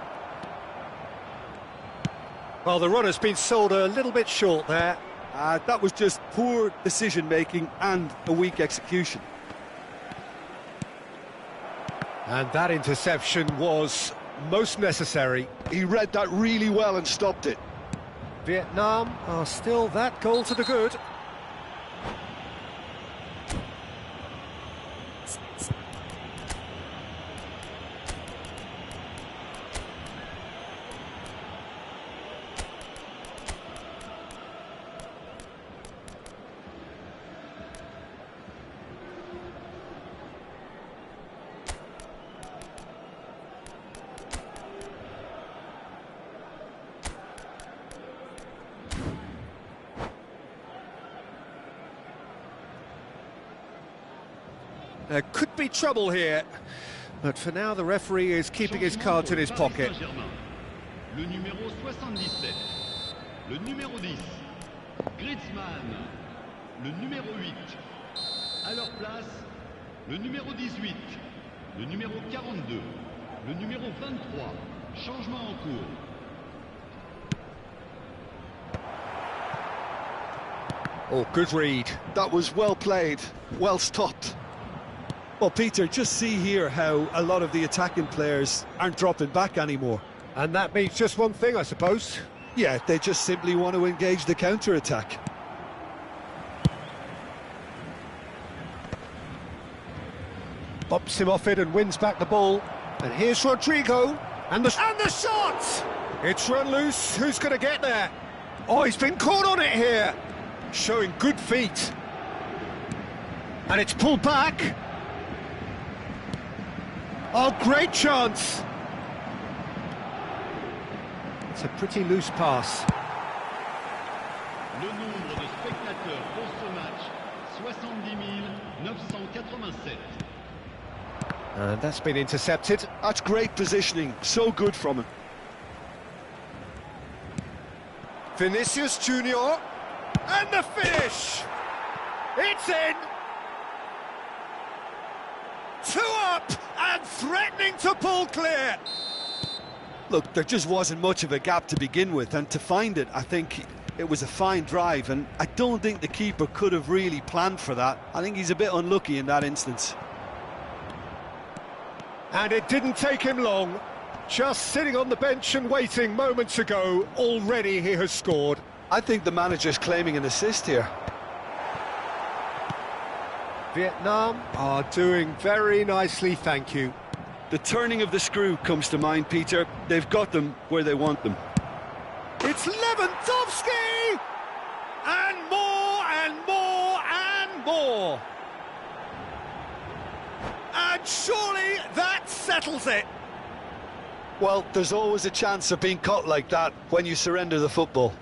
Well, the run has been sold a little bit short there. That was just poor decision-making and a weak execution. And that interception was most necessary. He read that really well and stopped it. Vietnam are still that goal to the good. There could be trouble here, but for now the referee is keeping his cards in his pocket. Le numéro 77, le numéro 10, Griezmann, le numéro 8. À leur place, le numéro 18, le numéro 42, le numéro 23. Changement en cours. Oh, good read. That was well played, well stopped. Well, Peter, just see here how a lot of the attacking players aren't dropping back anymore. And that means just one thing, I suppose. Yeah, they just simply want to engage the counter-attack. Bumps him off it and wins back the ball. And here's Rodrigo. And the shot! It's run loose. Who's going to get there? Oh, he's been caught on it here. Showing good feet. And it's pulled back. Oh, great chance! It's a pretty loose pass. Le nombre de spectateurs pour ce match, 70 987. And that's been intercepted. That's great positioning, so good from him. Vinicius Junior, and the finish! It's in! 2 up and threatening to pull clear. Look, there just wasn't much of a gap to begin with, and to find it, I think it was a fine drive, and I don't think the keeper could have really planned for that. I think he's a bit unlucky in that instance. And it didn't take him long. Just sitting on the bench and waiting moments ago, already he has scored. I think the manager's claiming an assist here. Vietnam are doing very nicely, thank you. The turning of the screw comes to mind, Peter. They've got them where they want them. It's Lewandowski! And more, and more, and more! And surely that settles it! Well, there's always a chance of being caught like that when you surrender the football.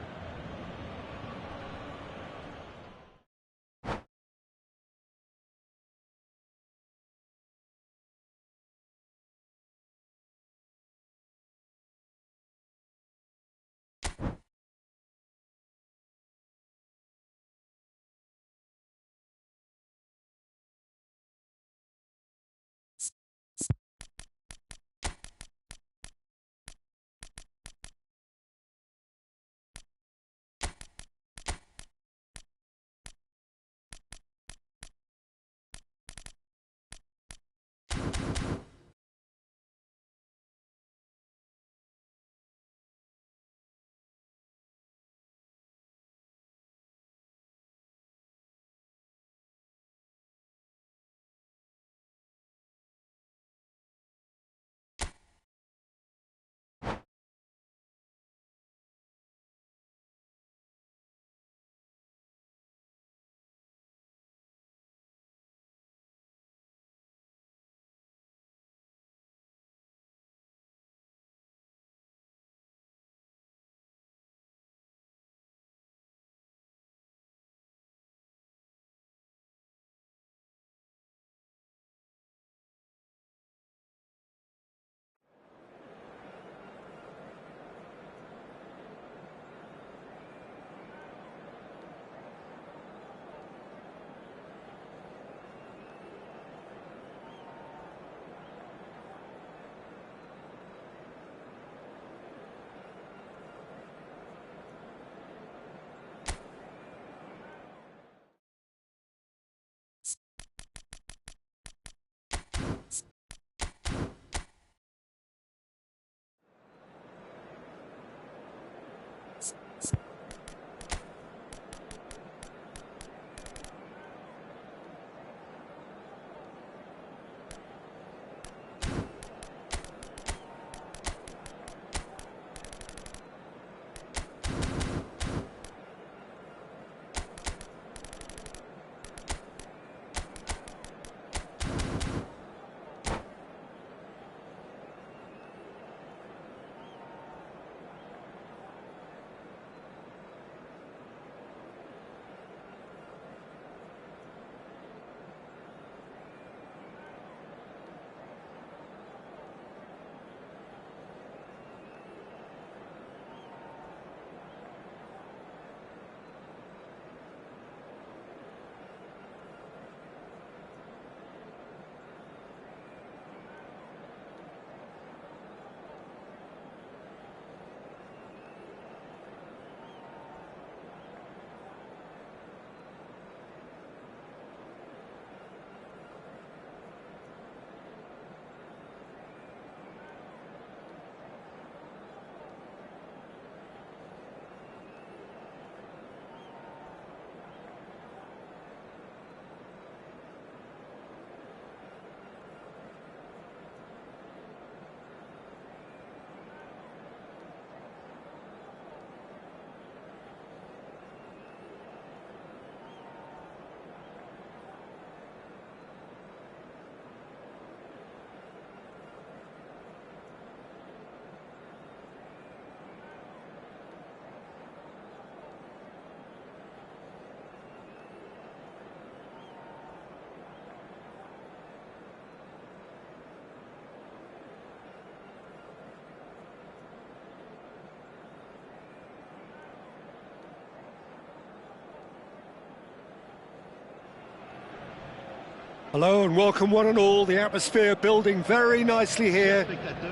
Hello and welcome one and all. The atmosphere building very nicely here.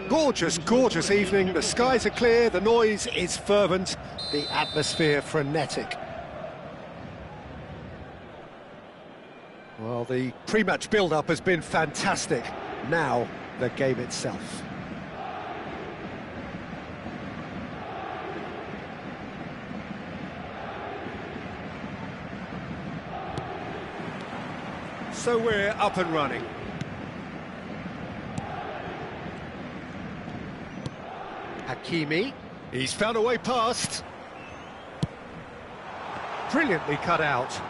Gorgeous, gorgeous evening. The skies are clear, the noise is fervent, the atmosphere frenetic. Well, the pre-match build-up has been fantastic. Now, the game itself. So we're up and running. Hakimi. He's found a way past. Brilliantly cut out.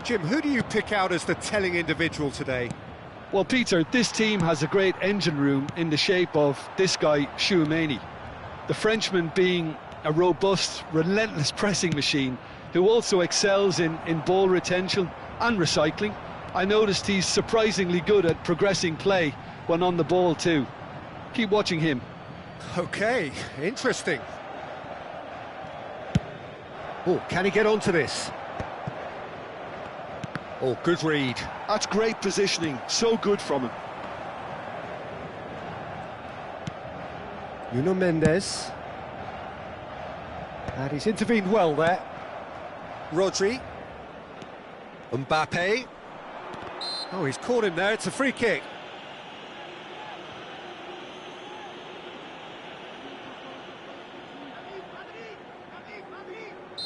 Jim, who do you pick out as the telling individual today? Well, Peter, this team has a great engine room in the shape of this guy, Tchouaméni. The Frenchman being a robust, relentless pressing machine who also excels in ball retention and recycling. I noticed he's surprisingly good at progressing play when on the ball too. Keep watching him. Okay, interesting. Oh, can he get onto this? Oh, good read. That's great positioning, so good from him. Nuno Mendes. And he's intervened well there. Rodri. Mbappe. Oh, he's caught him there, it's a free kick.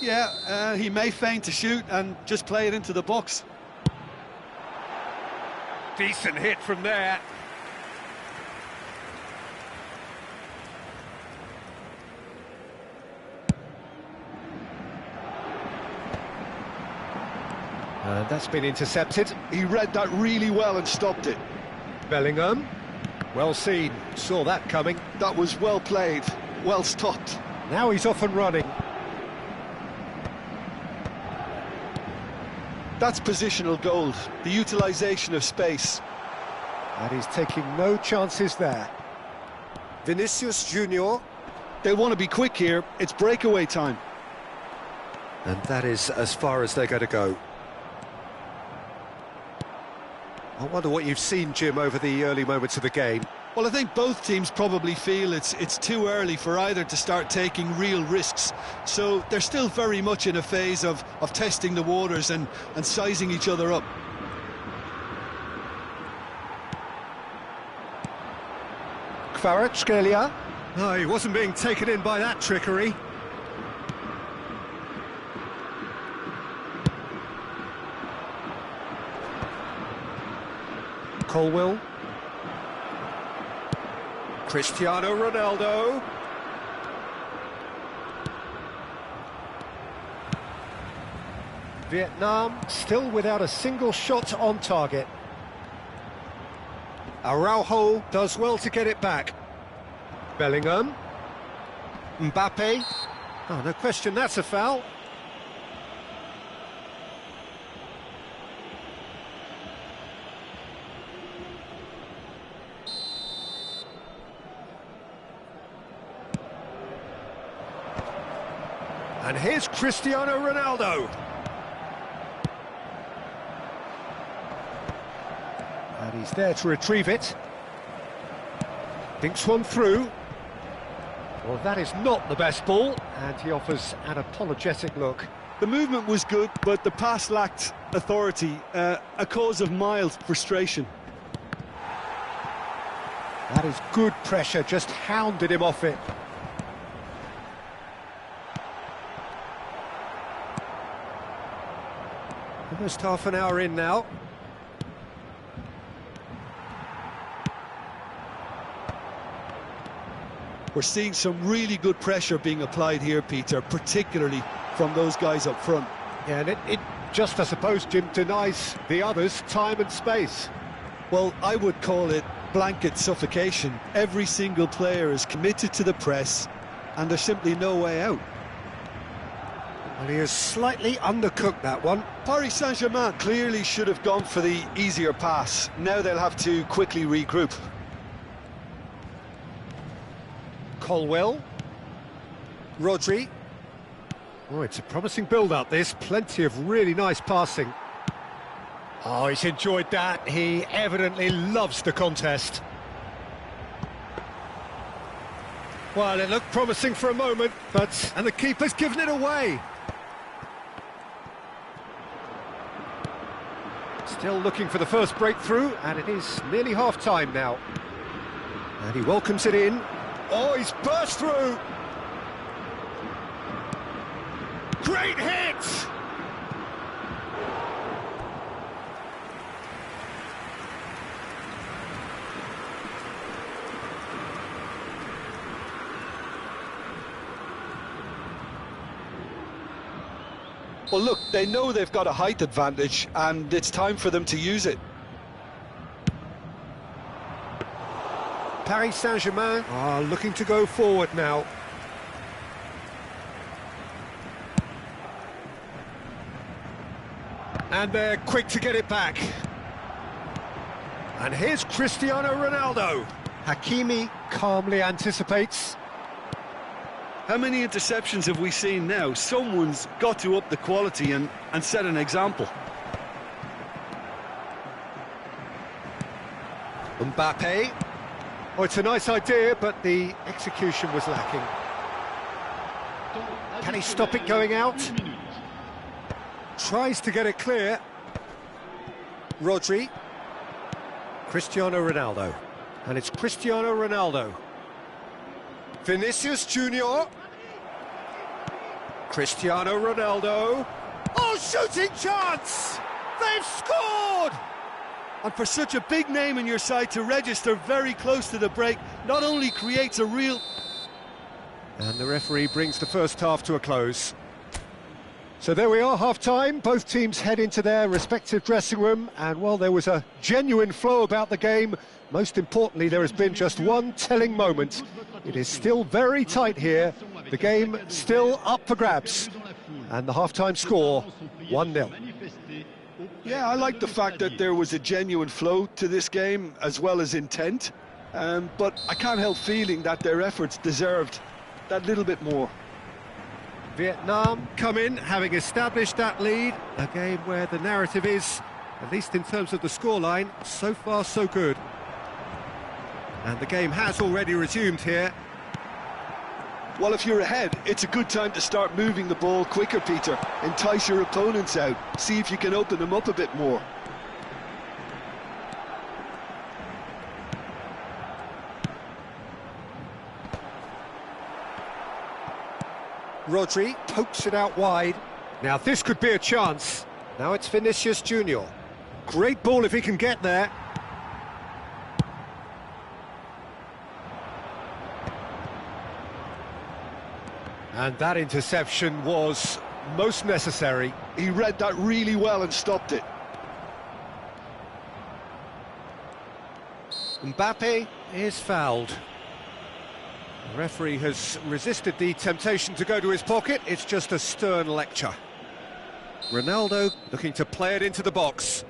Yeah, he may feign to shoot and just play it into the box. Decent hit from there. And that's been intercepted. He read that really well and stopped it. Bellingham. Well seen. Saw that coming. That was well played, well stopped. Now he's off and running. That's positional gold, the utilisation of space. And he's taking no chances there. Vinicius Junior. They want to be quick here, it's breakaway time. And that is as far as they're going to go. I wonder what you've seen, Jim, over the early moments of the game. Well, I think both teams probably feel it's too early for either to start taking real risks. So they're still very much in a phase of testing the waters and sizing each other up. Kvaratskhelia. No, he wasn't being taken in by that trickery. Colwill. Cristiano Ronaldo. Vietnam still without a single shot on target. Araujo does well to get it back. Bellingham. Mbappe. Oh, no question, that's a foul. And here's Cristiano Ronaldo. And he's there to retrieve it. Thinks one through. Well, that is not the best ball, and he offers an apologetic look. The movement was good, but the pass lacked authority, a cause of mild frustration. That is good pressure, just hounded him off it. Almost half an hour in now. We're seeing some really good pressure being applied here, Peter, particularly from those guys up front. Yeah, and it just, I suppose, Jim, denies the others time and space. Well, I would call it blanket suffocation. Every single player is committed to the press, and there's simply no way out. Well, he has slightly undercooked that one. Paris Saint-Germain clearly should have gone for the easier pass. Now they'll have to quickly regroup. Colwill. Rodri. Oh, it's a promising build-up, this. Plenty of really nice passing. Oh, he's enjoyed that. He evidently loves the contest. Well, it looked promising for a moment, and the keeper's given it away. Still looking for the first breakthrough, and it is nearly half-time now. And he welcomes it in. Oh, he's burst through! Great hit! Well, look, they know they've got a height advantage, and it's time for them to use it. Paris Saint-Germain are looking to go forward now. And they're quick to get it back. And here's Cristiano Ronaldo. Hakimi calmly anticipates. How many interceptions have we seen now? Someone's got to up the quality and set an example. Mbappe. Oh, it's a nice idea, but the execution was lacking. Can he stop it going out? Tries to get it clear. Rodri. Cristiano Ronaldo. And it's Cristiano Ronaldo. Vinicius Junior. Cristiano Ronaldo. Oh, shooting chance! They've scored! And for such a big name in your side to register very close to the break, not only creates a real... And the referee brings the first half to a close. So there we are, half-time. Both teams head into their respective dressing room, and while there was a genuine flow about the game, most importantly, there has been just one telling moment. It is still very tight here. The game still up for grabs. And the half-time score, 1-0. Yeah, I like the fact that there was a genuine flow to this game, as well as intent. But I can't help feeling that their efforts deserved that little bit more. Vietnam come in, having established that lead. A game where the narrative is, at least in terms of the scoreline, so far so good. And the game has already resumed here. Well, if you're ahead, it's a good time to start moving the ball quicker, Peter. Entice your opponents out. See if you can open them up a bit more. Rodri pokes it out wide. Now this could be a chance. Now it's Vinicius Junior. Great ball if he can get there. And that interception was most necessary. He read that really well and stopped it. Mbappe is fouled. The referee has resisted the temptation to go to his pocket. It's just a stern lecture. Ronaldo looking to play it into the box.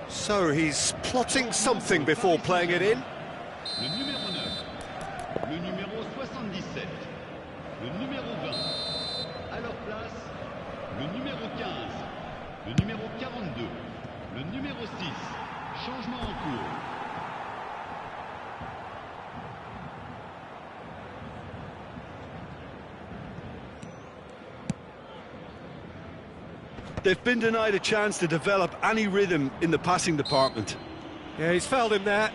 So he's plotting something before playing it in. Le numéro 9, le numéro 77, le numéro 20. À leur place, le numéro 15, le numéro 42, le numéro 6. Changement en cours. They've been denied a chance to develop any rhythm in the passing department. Yeah, he's fouled him there.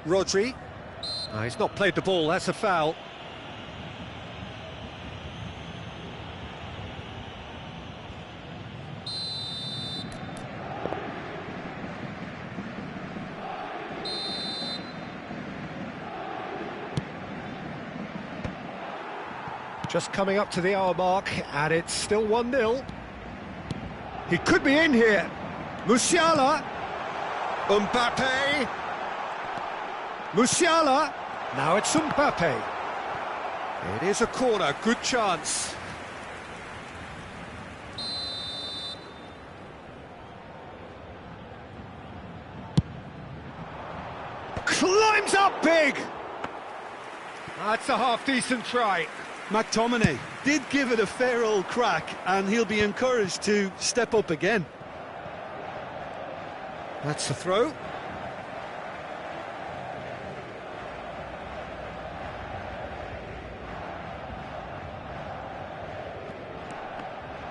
Rodri. Oh, he's not played the ball, that's a foul. Just coming up to the hour mark, and it's still 1-0. He could be in here. Musiala. Mbappe. Musiala. Now it's Mbappe. It is a corner, good chance. Climbs up big! That's a half-decent try. McTominay did give it a fair old crack, and he'll be encouraged to step up again. That's the throw.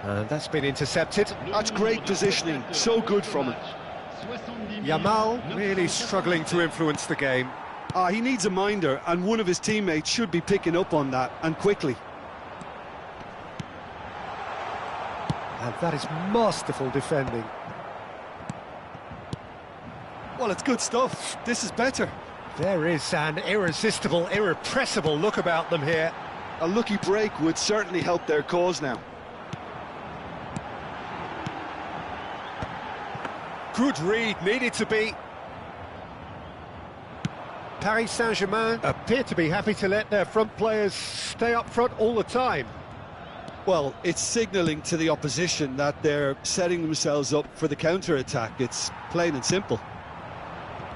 And that's been intercepted. That's great positioning, so good from him. Yamal really struggling to influence the game. He needs a minder, and one of his teammates should be picking up on that, and quickly. And that is masterful defending. Well, it's good stuff. This is better. There is an irresistible, irrepressible look about them here. A lucky break would certainly help their cause now. Good read, needed to be. Paris Saint-Germain appear to be happy to let their front players stay up front all the time. Well, it's signalling to the opposition that they're setting themselves up for the counter-attack. It's plain and simple.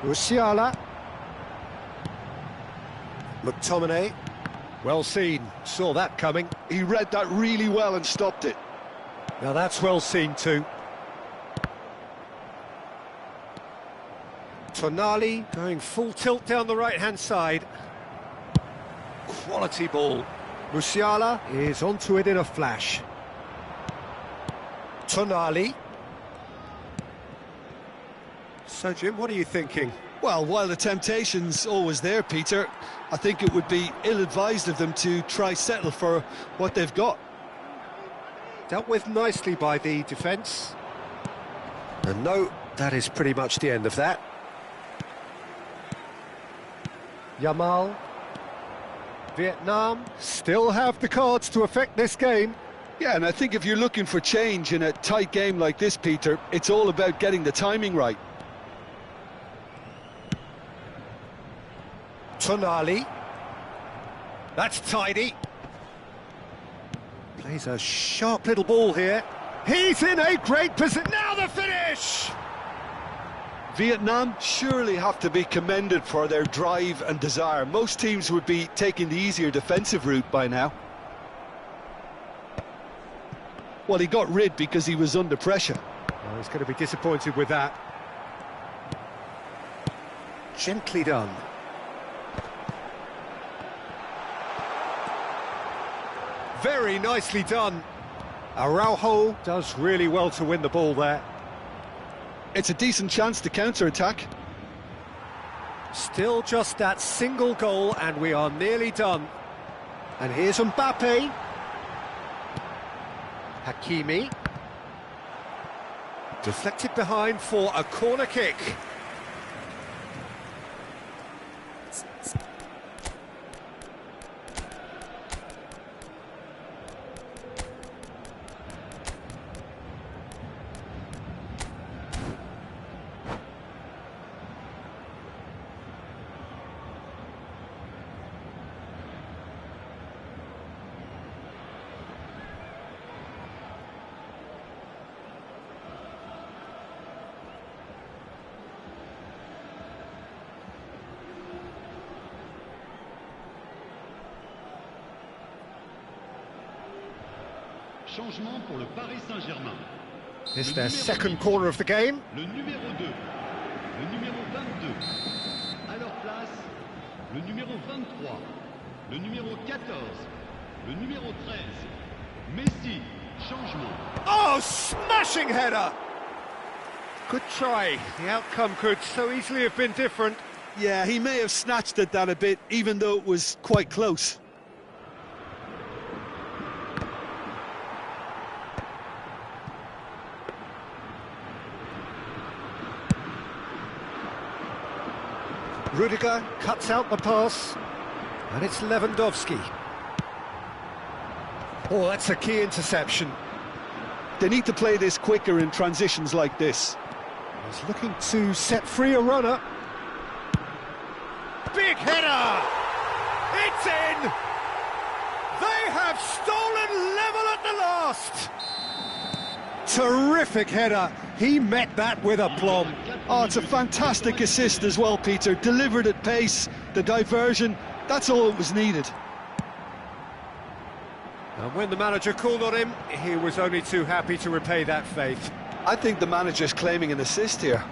Musiala. McTominay. Well seen, saw that coming. He read that really well and stopped it. Now that's well seen too. Tonali going full tilt down the right-hand side. Quality ball. Musiala is onto it in a flash. Tonali. So, Jim, what are you thinking? Well, while the temptation's always there, Peter, I think it would be ill-advised of them to try settle for what they've got. Dealt with nicely by the defence. And no, that is pretty much the end of that. Yamal. Vietnam still have the cards to affect this game. Yeah, and I think if you're looking for change in a tight game like this, Peter, it's all about getting the timing right. Tonali. That's tidy. Plays a sharp little ball here. He's in a great position. Now the finish! Vietnam surely have to be commended for their drive and desire. Most teams would be taking the easier defensive route by now. Well, he got rid because he was under pressure. Oh, he's going to be disappointed with that. Gently done. Very nicely done. Araujo does really well to win the ball there. It's a decent chance to counter-attack. Still just that single goal and we are nearly done. And here's Mbappe. Hakimi. Deflected behind for a corner kick. Changement pour le Paris Saint-Germain. It's their second corner of the game. Le numéro 2, le numéro 22. À leur place, le numéro 23, le numéro 14, le numéro 13. Messi, changement. Oh, smashing header! Good try. The outcome could so easily have been different. Yeah, he may have snatched at that a bit, even though it was quite close. Rudiger cuts out the pass, and it's Lewandowski. Oh, that's a key interception. They need to play this quicker in transitions like this. He's looking to set free a runner. Big header! It's in! They have stolen level at the last! Terrific header, He met that with aplomb. Oh, it's a fantastic assist as well, Peter. Delivered at pace, the diversion, that's all that was needed. And when the manager called on him, he was only too happy to repay that faith. I think the manager's claiming an assist here.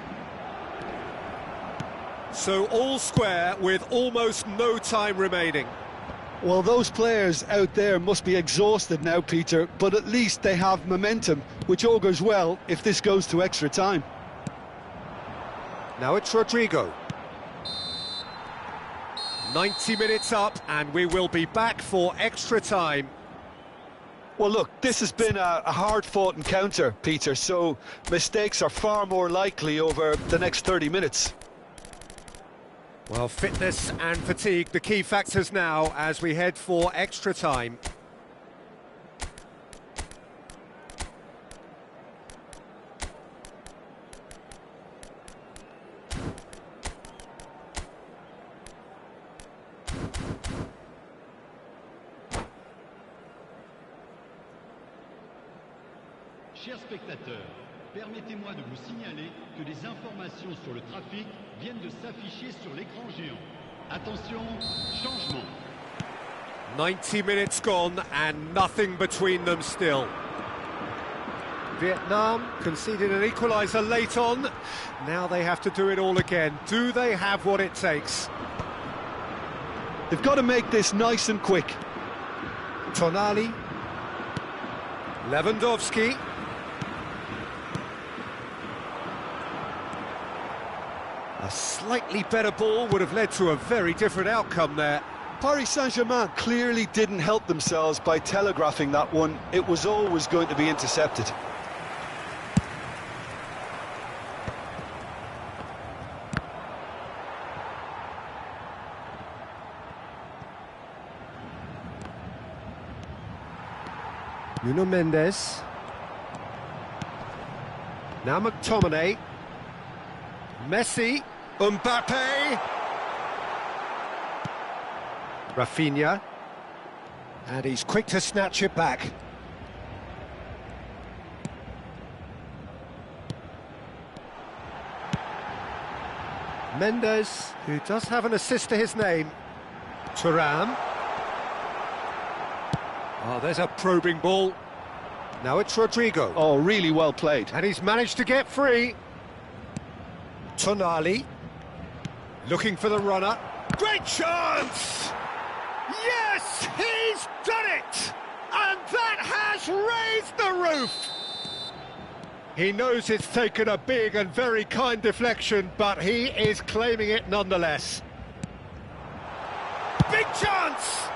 So all square with almost no time remaining. Well, those players out there must be exhausted now, Peter, but at least they have momentum, which augurs well if this goes to extra time. Now it's Rodrigo. 90 minutes up, and we will be back for extra time. Well, look, this has been a hard-fought encounter, Peter, so mistakes are far more likely over the next 30 minutes. Well, fitness and fatigue, the key factors now as we head for extra time. Chers spectateurs, permettez-moi de vous signaler que des informations sur le trafic viennent de s'afficher sur l'écran géant. Attention, changement. 90 minutes gone and nothing between them still. Vietnam conceded an equaliser late on. Now they have to do it all again. Do they have what it takes? They've got to make this nice and quick. Tonali. Lewandowski. A slightly better ball would have led to a very different outcome there. Paris Saint-Germain clearly didn't help themselves by telegraphing that one. It was always going to be intercepted. Nuno Mendes. Now McTominay. Messi. Mbappe. Rafinha. And he's quick to snatch it back. Mendes, who does have an assist to his name. Thuram. Oh, there's a probing ball. Now it's Rodrigo. Oh, really well played. And he's managed to get free. Tonali. Looking for the runner. Great chance! Yes, he's done it! And that has raised the roof! He knows it's taken a big and very kind deflection, but he is claiming it nonetheless. Big chance!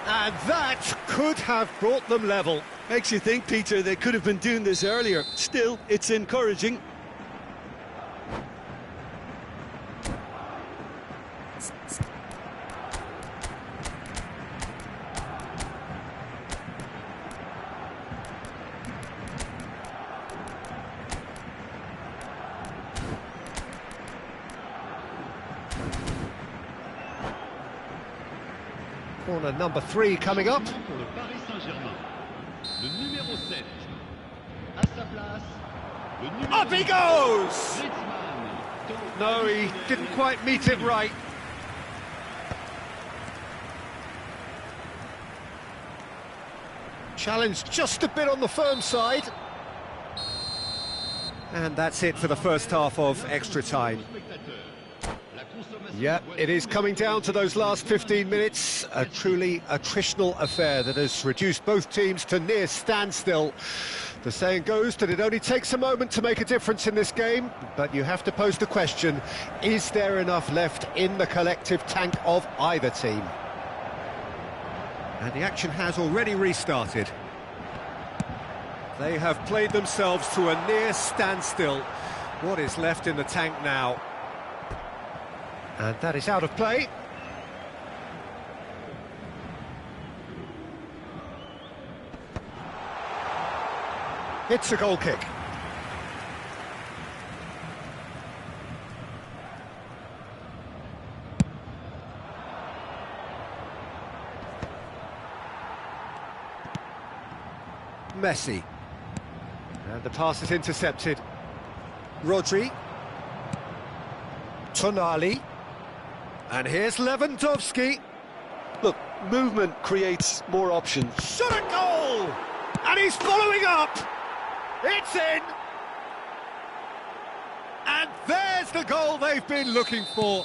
And that could have brought them level. Makes you think, Peter, they could have been doing this earlier. Still, it's encouraging. Corner number 3 coming up. Pour le Paris Saint-Germain. Le numéro 7. À sa place, le numéro Up he goes! Griezmann. No, he didn't quite meet it right. Challenged just a bit on the firm side. And that's it for the first half of extra time. Yeah, it is coming down to those last 15 minutes. A truly attritional affair that has reduced both teams to near standstill. The saying goes that it only takes a moment to make a difference in this game, but you have to pose the question, is there enough left in the collective tank of either team? And the action has already restarted. They have played themselves to a near standstill. What is left in the tank now? And that is out of play. It's a goal kick. Messi. And the pass is intercepted. Rodri. Tonali. And here's Lewandowski. Look, movement creates more options. Shot a goal! And he's following up! It's in! And there's the goal they've been looking for.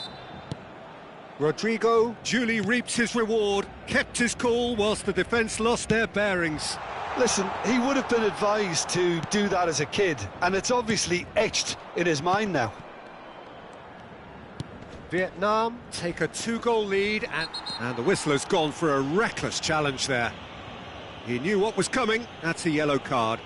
Rodrigo duly reaped his reward, kept his cool whilst the defence lost their bearings. Listen, he would have been advised to do that as a kid, and it's obviously etched in his mind now. Vietnam take a 2-goal lead, and the whistler's gone for a reckless challenge there. He knew what was coming. That's a yellow card.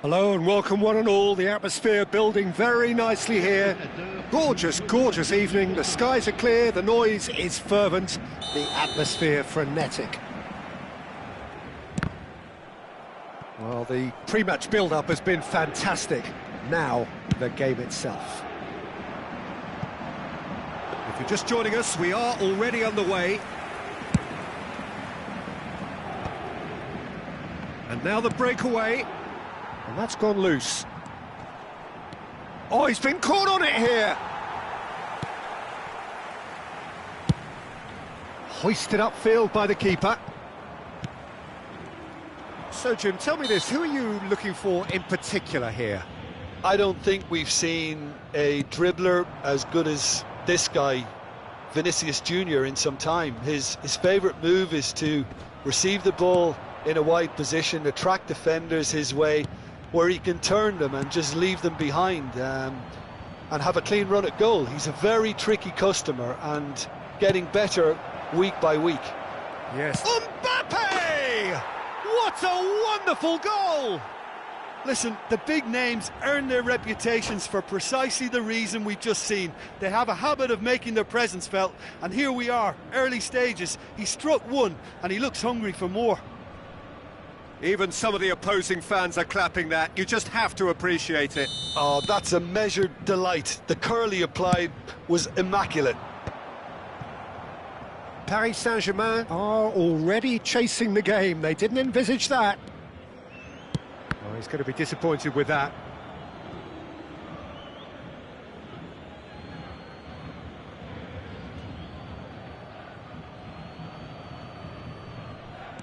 Hello and welcome one and all. The atmosphere building very nicely here. Gorgeous, gorgeous evening. The skies are clear, the noise is fervent, the atmosphere frenetic. Well, the pre-match build-up has been fantastic. Now, the game itself. If you're just joining us, we are already underway. And now the breakaway. And that's gone loose. Oh, he's been caught on it here. Hoisted upfield by the keeper. So, Jim, tell me this, who are you looking for in particular here? I don't think we've seen a dribbler as good as this guy, Vinicius Junior, in some time. His favourite move is to receive the ball in a wide position, attract defenders his way, where he can turn them and just leave them behind and have a clean run at goal. He's a very tricky customer and getting better week by week. Yes. Mbappe! What a wonderful goal! Listen, the big names earn their reputations for precisely the reason we've just seen. They have a habit of making their presence felt, and here we are, early stages. He struck one, and he looks hungry for more. Even some of the opposing fans are clapping that. You just have to appreciate it. Oh, that's a measured delight. The curl he applied was immaculate. Paris Saint-Germain are already chasing the game. They didn't envisage that. Oh, he's going to be disappointed with that.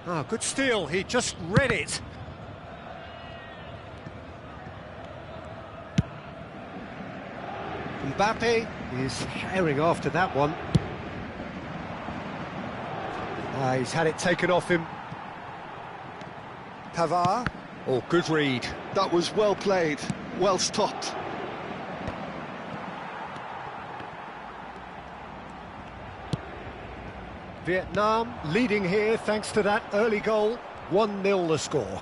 Ah, good steal. He just read it. Mbappe is herring after that one. He's had it taken off him. Pavard. Oh, good read. That was well played, well stopped. Vietnam leading here thanks to that early goal. 1-0 the score.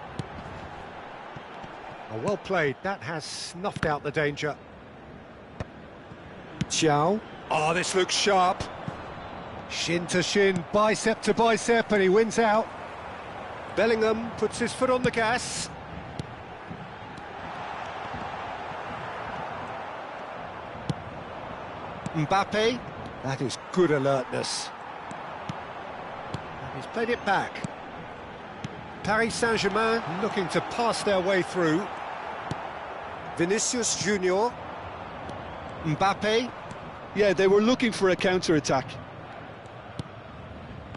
Oh, well played. That has snuffed out the danger. Xiao. Oh, this looks sharp. Shin to shin, bicep to bicep, and he wins out. Bellingham puts his foot on the gas. Mbappe. That is good alertness. He's played it back. Paris Saint-Germain looking to pass their way through. Vinicius Junior. Mbappe. Yeah, they were looking for a counter-attack.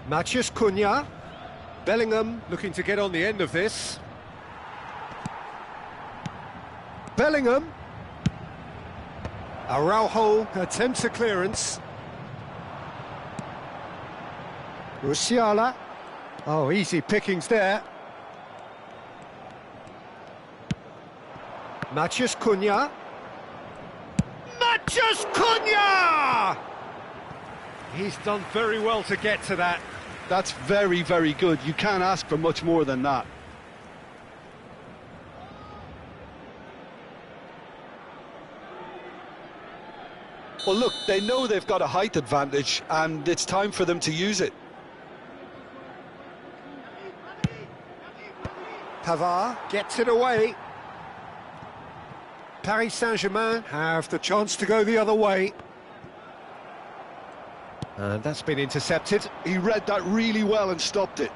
Matheus Cunha. Bellingham looking to get on the end of this. Bellingham. Araujo attempts a clearance. Musiala. Oh, easy pickings there. Matheus Cunha. Matheus Cunha! He's done very well to get to that. That's very, very good. You can't ask for much more than that. Well, look, they know they've got a height advantage, and it's time for them to use it. Pavard gets it away. Paris Saint-Germain have the chance to go the other way. And that's been intercepted. He read that really well and stopped it.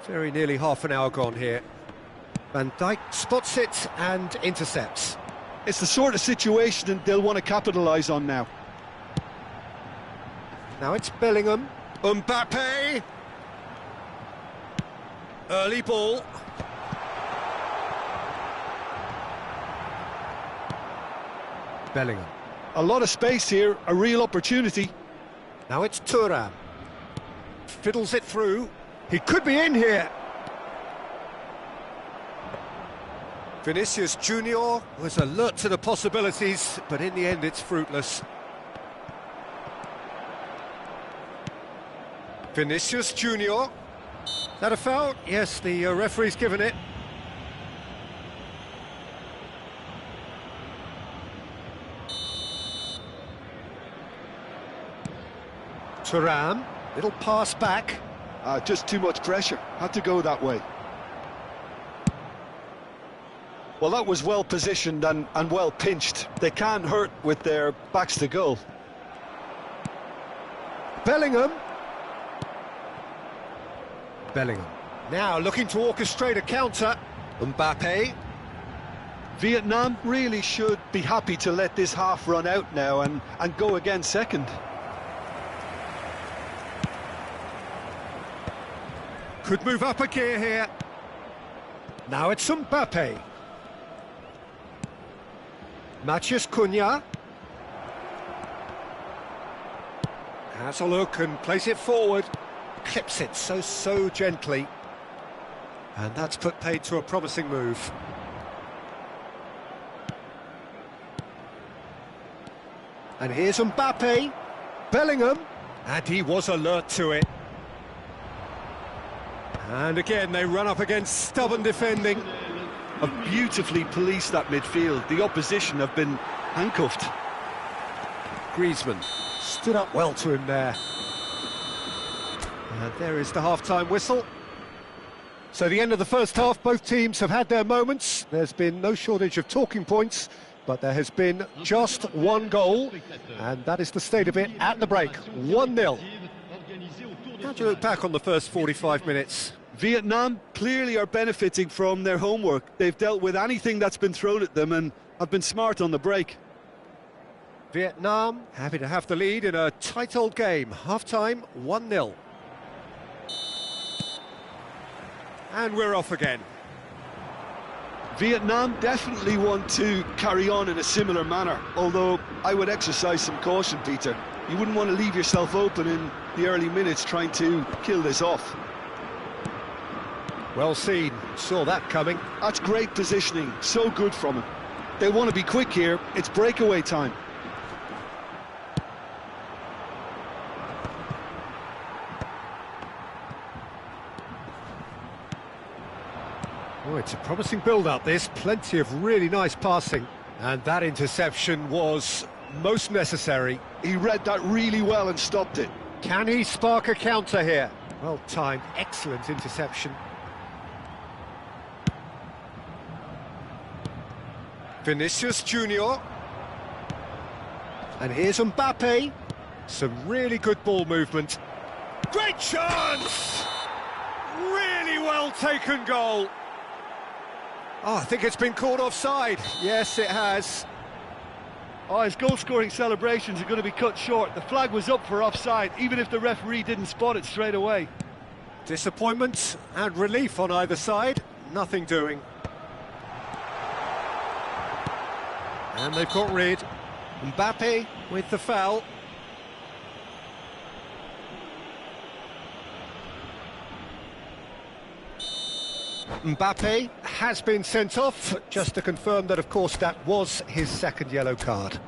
Very nearly half an hour gone here. Van Dijk spots it and intercepts. It's the sort of situation they'll want to capitalise on now. Now it's Bellingham. Mbappe! Early ball. Bellingham. A lot of space here, a real opportunity. Now it's Thuram. Fiddles it through. He could be in here. Vinicius Junior was alert to the possibilities, but in the end it's fruitless. Vinicius Junior. Is that a foul? Yes, the referee's given it. Thuram, little pass back. Just too much pressure, had to go that way. Well, that was well positioned and well pinched. They can't hurt with their backs to goal. Bellingham. Bellingham. Now looking to orchestrate a counter. Mbappe. Vietnam really should be happy to let this half run out now and go again second. Could move up a gear here. Now it's Mbappe. Matheus Cunha. Has a look and plays it forward. Clips it so gently. And that's put paid to a promising move. And here's Mbappe. Bellingham. And he was alert to it. And again, they run up against stubborn defending. Have beautifully policed that midfield. The opposition have been handcuffed. Griezmann stood up well to him there. And there is the half-time whistle. So the end of the first half, both teams have had their moments. There's been no shortage of talking points, but there has been just one goal, and that is the state of it at the break, 1-0. How do you look back on the first 45 minutes? Vietnam clearly are benefiting from their homework. They've dealt with anything that's been thrown at them and have been smart on the break. Vietnam happy to have the lead in a tight old game. Half-time, 1-0. And we're off again. Vietnam definitely want to carry on in a similar manner, although I would exercise some caution, Peter. You wouldn't want to leave yourself open in the early minutes trying to kill this off. Well seen, saw that coming. That's great positioning, so good from him. They want to be quick here, it's breakaway time. Oh, it's a promising build-up, this. Plenty of really nice passing. And that interception was most necessary. He read that really well and stopped it. Can he spark a counter here? Well timed, excellent interception. Vinicius Junior. And here's Mbappe. Some really good ball movement. Great chance! Really well taken goal. Oh, I think it's been called offside. Yes, it has. Oh, his goal-scoring celebrations are going to be cut short. The flag was up for offside, even if the referee didn't spot it straight away. Disappointment and relief on either side. Nothing doing. And they've got rid. Mbappe with the foul. Mbappe has been sent off, just to confirm that, of course, that was his second yellow card.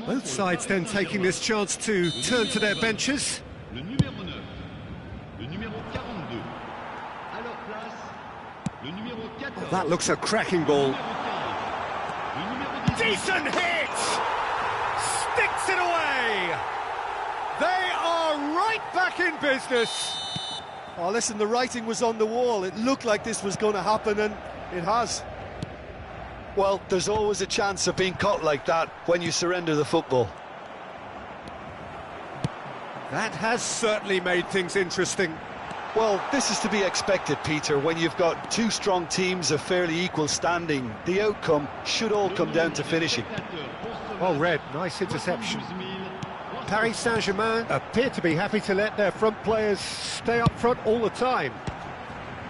Both sides then taking this chance to turn to their benches. Le numéro 9, le numéro 42. À leur place, le numéro 14. That looks a cracking ball. Le numéro 18. Decent hit! Sticks it away! They are right back in business. Oh, listen, the writing was on the wall. It looked like this was going to happen, and it has. Well, there's always a chance of being caught like that when you surrender the football. That has certainly made things interesting. Well, this is to be expected, Peter, when you've got two strong teams of fairly equal standing. The outcome should all come down to finishing. Well read, nice interception. Paris Saint-Germain appear to be happy to let their front players stay up front all the time.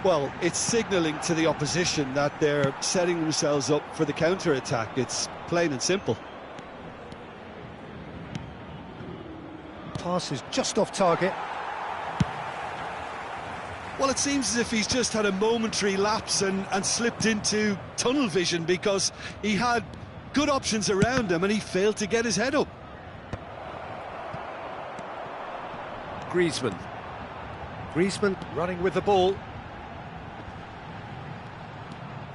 Well, it's signalling to the opposition that they're setting themselves up for the counter-attack. It's plain and simple. Pass is just off target. Well, it seems as if he's just had a momentary lapse and slipped into tunnel vision, because he had good options around him and he failed to get his head up. Griezmann running with the ball.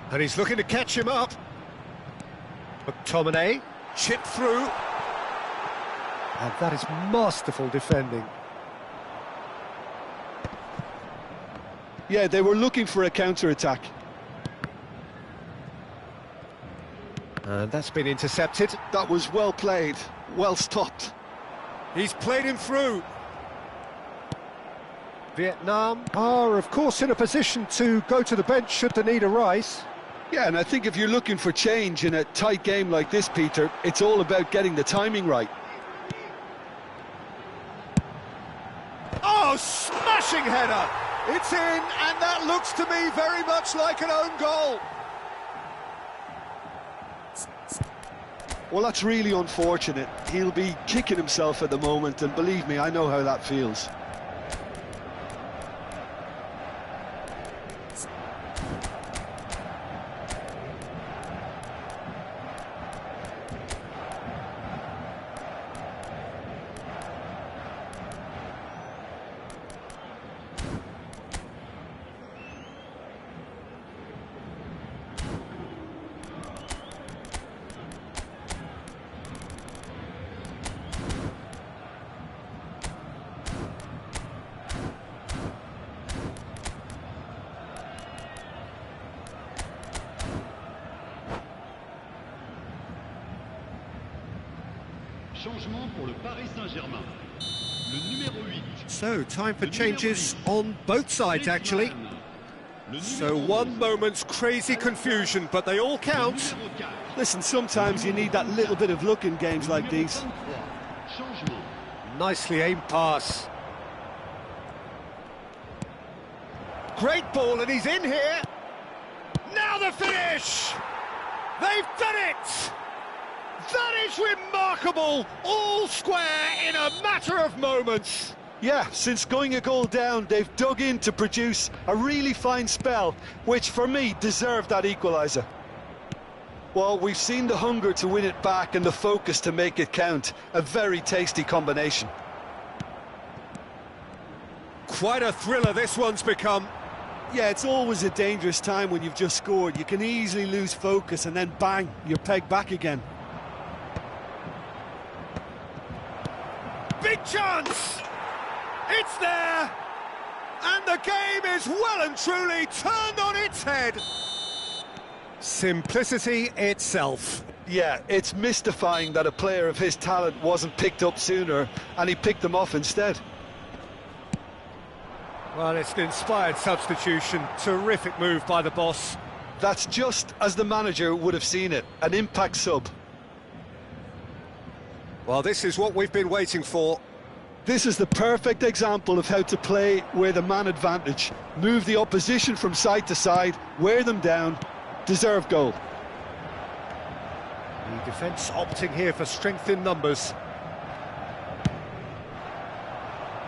And he's looking to catch him up. McTominay, chip through. And that is masterful defending. Yeah, they were looking for a counter-attack. And that's been intercepted. That was well played, well stopped. He's played him through. Vietnam are, of course, in a position to go to the bench should the need arise. Yeah, and I think if you're looking for change in a tight game like this, Peter, it's all about getting the timing right. Oh, smashing header! It's in, and that looks to me very much like an own goal. Well, that's really unfortunate. He'll be kicking himself at the moment, and believe me, I know how that feels. Changement pour le Paris Saint-Germain. Le numéro 8. So, time for changes on both sides, actually. So, one moment's crazy confusion, but they all count. Listen, sometimes you need that little bit of luck in games like these. Nicely aimed pass. Great ball, and he's in here. Now the finish! They've done it! That is remarkable! All square in a matter of moments. Yeah, since going a goal down, they've dug in to produce a really fine spell, which for me deserved that equaliser. Well, we've seen the hunger to win it back and the focus to make it count. A very tasty combination. Quite a thriller this one's become. Yeah, it's always a dangerous time when you've just scored. You can easily lose focus and then bang, you're pegged back again. Big chance! It's there! And the game is well and truly turned on its head. Simplicity itself. Yeah, it's mystifying that a player of his talent wasn't picked up sooner, and he picked them off instead. Well, it's an inspired substitution. Terrific move by the boss. That's just as the manager would have seen it, an impact sub. Well, this is what we've been waiting for. This is the perfect example of how to play with a man advantage. Move the opposition from side to side, wear them down, deserve goal. The defence opting here for strength in numbers.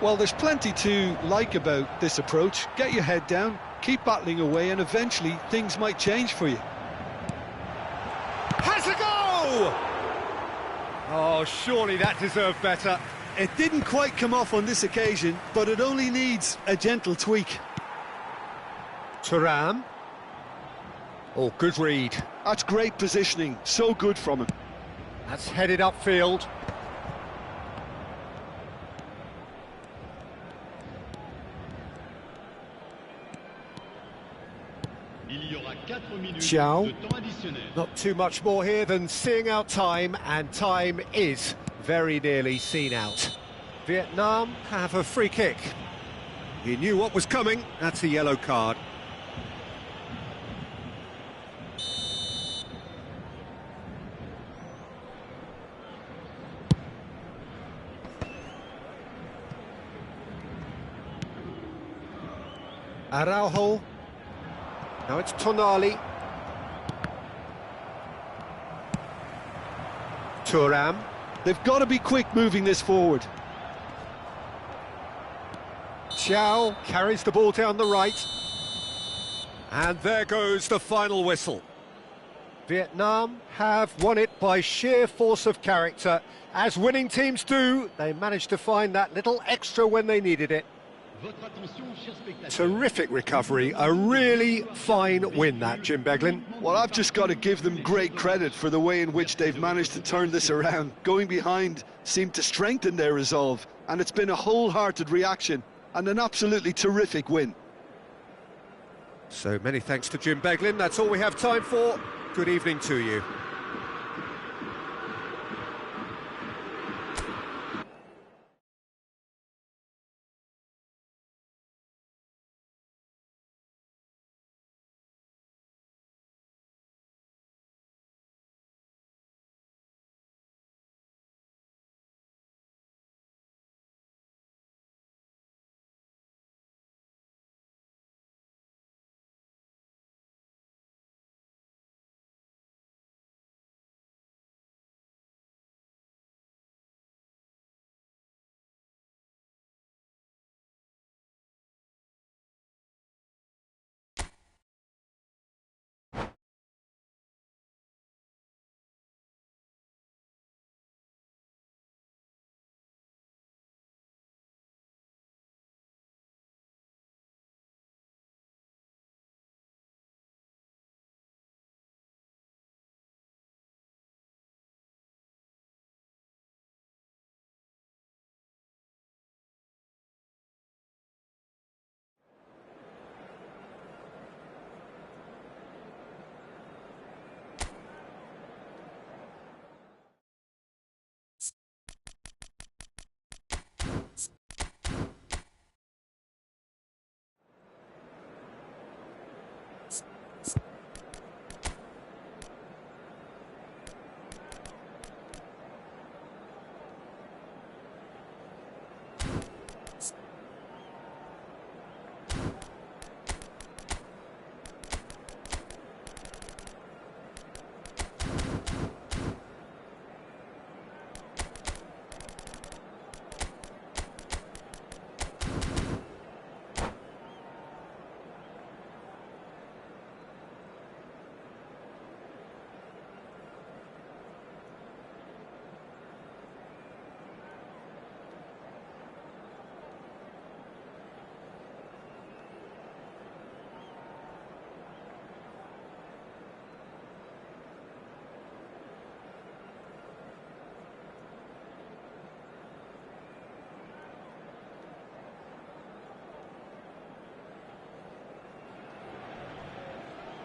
Well, there's plenty to like about this approach. Get your head down, keep battling away, and eventually things might change for you. Has a go! Oh, surely that deserved better. It didn't quite come off on this occasion, but it only needs a gentle tweak. Thuan. Oh, good read. That's great positioning, so good from him. That's headed upfield. Zhao. Not too much more here than seeing out time, and time is very nearly seen out. Vietnam have a free kick. He knew what was coming. That's a yellow card. Araujo. Now it's Tonali. Thuan. They've got to be quick moving this forward. Zhao carries the ball down the right. And there goes the final whistle. Vietnam have won it by sheer force of character. As winning teams do, they managed to find that little extra when they needed it. Votre attention, chers spectateurs. Terrific recovery, a really fine win that, Jim Beglin. Well, I've just got to give them great credit for the way in which they've managed to turn this around. Going behind seemed to strengthen their resolve, and it's been a wholehearted reaction and an absolutely terrific win. So many thanks to Jim Beglin. That's all we have time for. Good evening to you.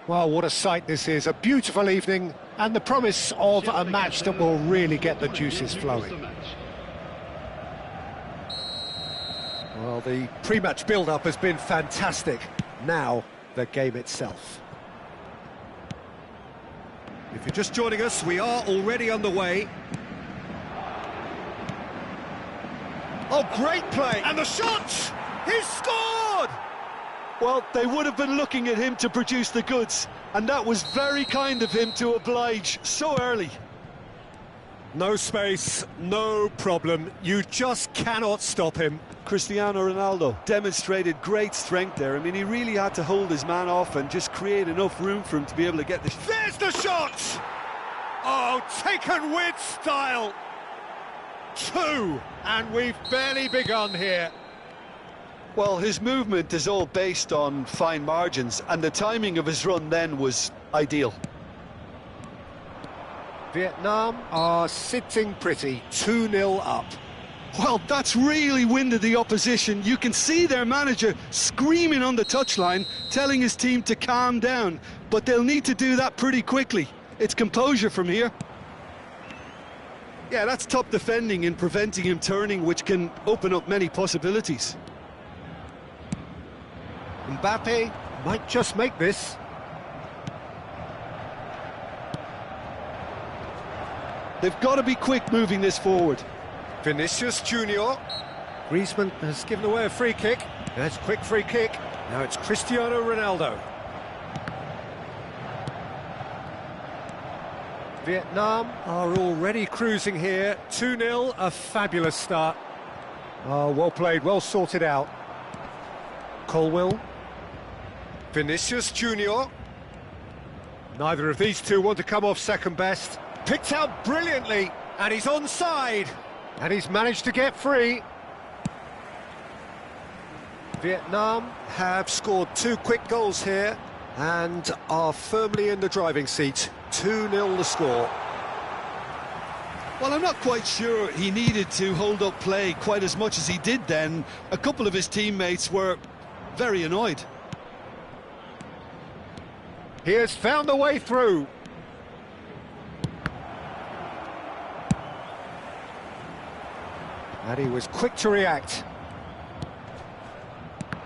Well, what a sight this is. A beautiful evening and the promise of a match that will really get the juices flowing. Well, the pre-match build-up has been fantastic. Now, the game itself. If you're just joining us, we are already underway. Oh, great play! And the shot! He's scored! Well, they would have been looking at him to produce the goods, and that was very kind of him to oblige so early. No space, no problem. You just cannot stop him. Cristiano Ronaldo demonstrated great strength there. I mean, he really had to hold his man off and just create enough room for him to be able to get this. There's the shot! Oh, taken with style. 2, and we've barely begun here. Well, his movement is all based on fine margins, and the timing of his run then was ideal. Vietnam are sitting pretty, 2-0 up. Well, that's really winded the opposition. You can see their manager screaming on the touchline, telling his team to calm down, but they'll need to do that pretty quickly. It's composure from here. Yeah, that's top defending and preventing him turning, which can open up many possibilities. Mbappe might just make this. They've got to be quick moving this forward. Vinicius Junior. Griezmann has given away a free kick. That's a quick free kick. Now it's Cristiano Ronaldo. Vietnam are already cruising here. 2-0, a fabulous start. Oh, well played, well sorted out. Colwill. Vinicius Junior. Neither of these two want to come off second best. Picked out brilliantly, and he's onside. And he's managed to get free. Vietnam have scored 2 quick goals here and are firmly in the driving seat. 2-0 the score. Well, I'm not quite sure he needed to hold up play quite as much as he did then. A couple of his teammates were very annoyed. He has found a way through. And he was quick to react.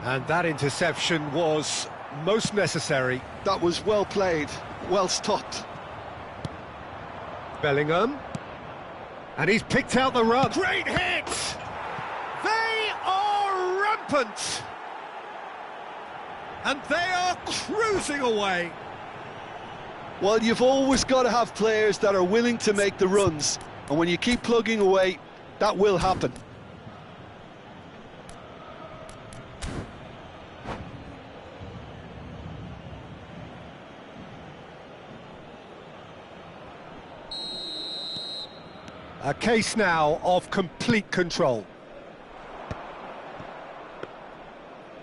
And that interception was most necessary. That was well played, well stopped. Bellingham. And he's picked out the run. Great hit! They are rampant! And they are cruising away. Well, you've always got to have players that are willing to make the runs. And when you keep plugging away, that will happen. A case now of complete control.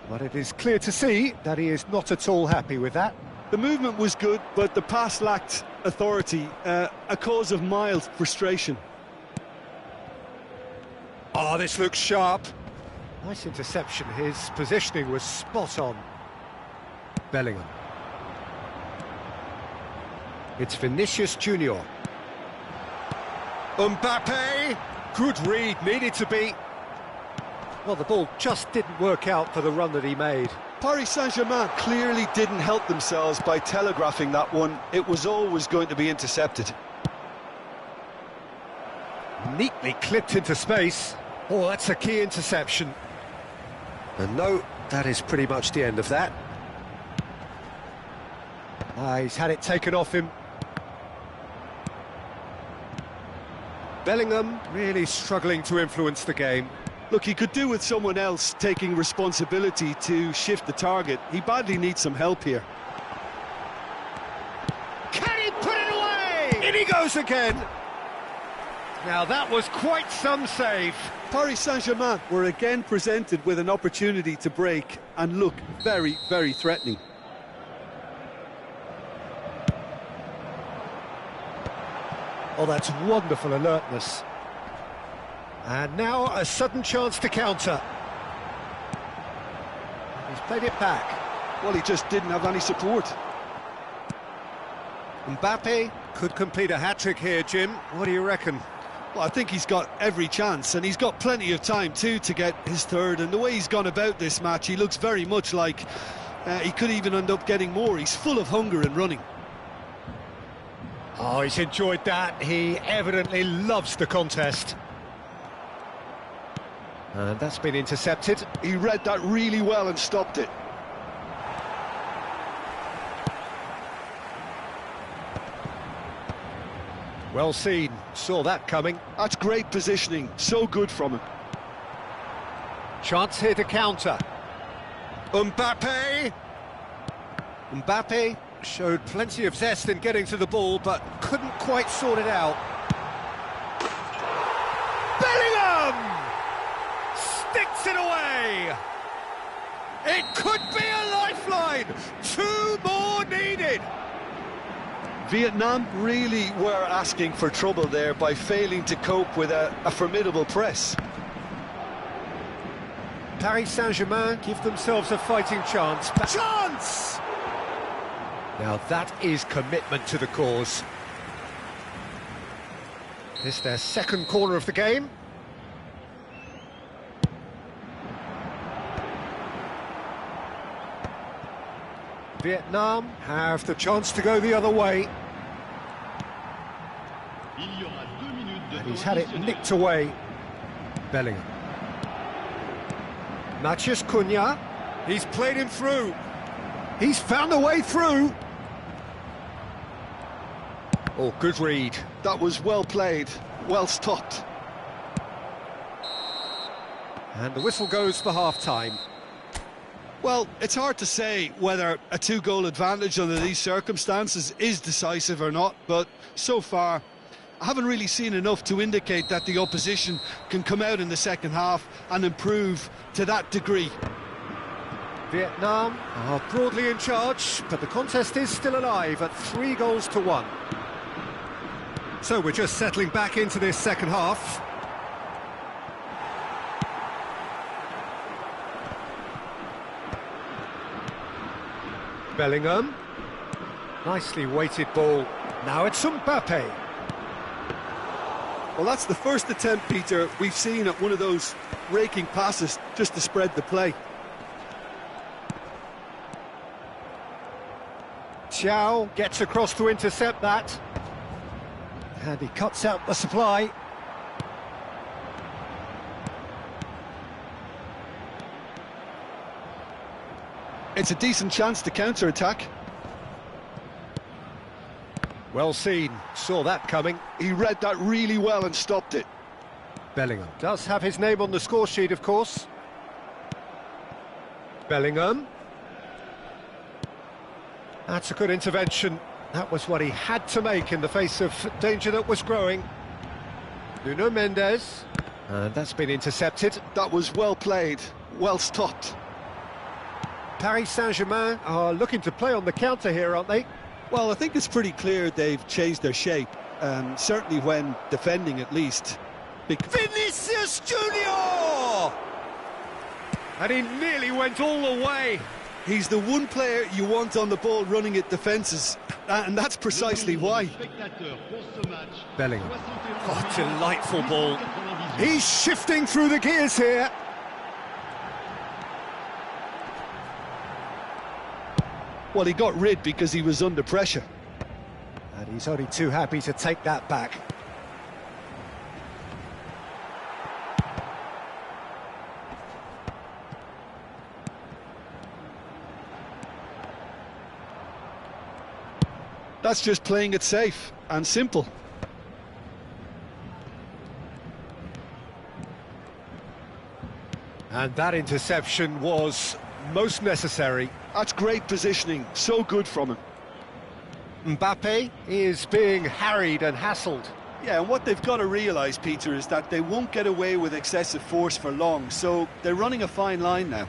But it is clear to see that he is not at all happy with that. The movement was good, but the pass lacked authority, a cause of mild frustration. Oh, this looks sharp. Nice interception. His positioning was spot on. Bellingham. It's Vinicius Junior. Mbappe, good read, needed to be. Well, the ball just didn't work out for the run that he made. Paris Saint-Germain clearly didn't help themselves by telegraphing that one. It was always going to be intercepted. Neatly clipped into space. Oh, that's a key interception. And no, that is pretty much the end of that. He's had it taken off him. Bellingham really struggling to influence the game. Look, he could do with someone else taking responsibility to shift the target. He badly needs some help here. Can he put it away? In he goes again. Now that was quite some save. Paris Saint-Germain were again presented with an opportunity to break and look very, very threatening. Oh, that's wonderful alertness. And now a sudden chance to counter. He's played it back. Well, he just didn't have any support. Mbappe could complete a hat-trick here, Jim. What do you reckon? Well, I think he's got every chance, and he's got plenty of time too to get his third. And the way he's gone about this match, he looks very much like he could even end up getting more. He's full of hunger and running. Oh, he's enjoyed that. He evidently loves the contest. And that's been intercepted. He read that really well and stopped it. Well seen. Saw that coming. That's great positioning. So good from him. Chance here to counter. Mbappe. Mbappe showed plenty of zest in getting to the ball, but couldn't quite sort it out. Bellingham! Sticks it away! It could be a lifeline! 2 more needed! Vietnam really were asking for trouble there by failing to cope with a formidable press. Paris Saint-Germain give themselves a fighting chance. Chance! Now that is commitment to the cause. This is their second corner of the game. Vietnam have the chance to go the other way. And he's had it nicked away. Bellingham. Matheus Cunha. He's played him through. He's found a way through. Oh, good read. That was well played, well stopped. And the whistle goes for half-time. Well, it's hard to say whether a 2-goal advantage under these circumstances is decisive or not, but so far I haven't really seen enough to indicate that the opposition can come out in the second half and improve to that degree. Vietnam are broadly in charge, but the contest is still alive at 3-1. So we're just settling back into this second half. Bellingham. Nicely weighted ball. Now it's Mbappe. Well, that's the first attempt, Peter, we've seen at one of those raking passes just to spread the play. TDao gets across to intercept that. And he cuts out the supply. It's a decent chance to counter-attack. Well seen, saw that coming. He read that really well and stopped it. Bellingham does have his name on the score sheet, of course. Bellingham. That's a good intervention. That was what he had to make in the face of danger that was growing. Nuno Mendes. And that's been intercepted. That was well played, well stopped. Paris Saint-Germain are looking to play on the counter here, aren't they? Well, I think it's pretty clear they've changed their shape, certainly when defending at least. Vinicius Junior! And he nearly went all the way. He's the one player you want on the ball running at defences, and that's precisely why. Bellingham. Oh, delightful ball. He's shifting through the gears here. Well, he got rid because he was under pressure. And he's only too happy to take that back. That's just playing it safe and simple. And that interception was most necessary. That's great positioning, so good from him. Mbappe is being harried and hassled. Yeah, and what they've got to realise, Peter, is that they won't get away with excessive force for long, so they're running a fine line now.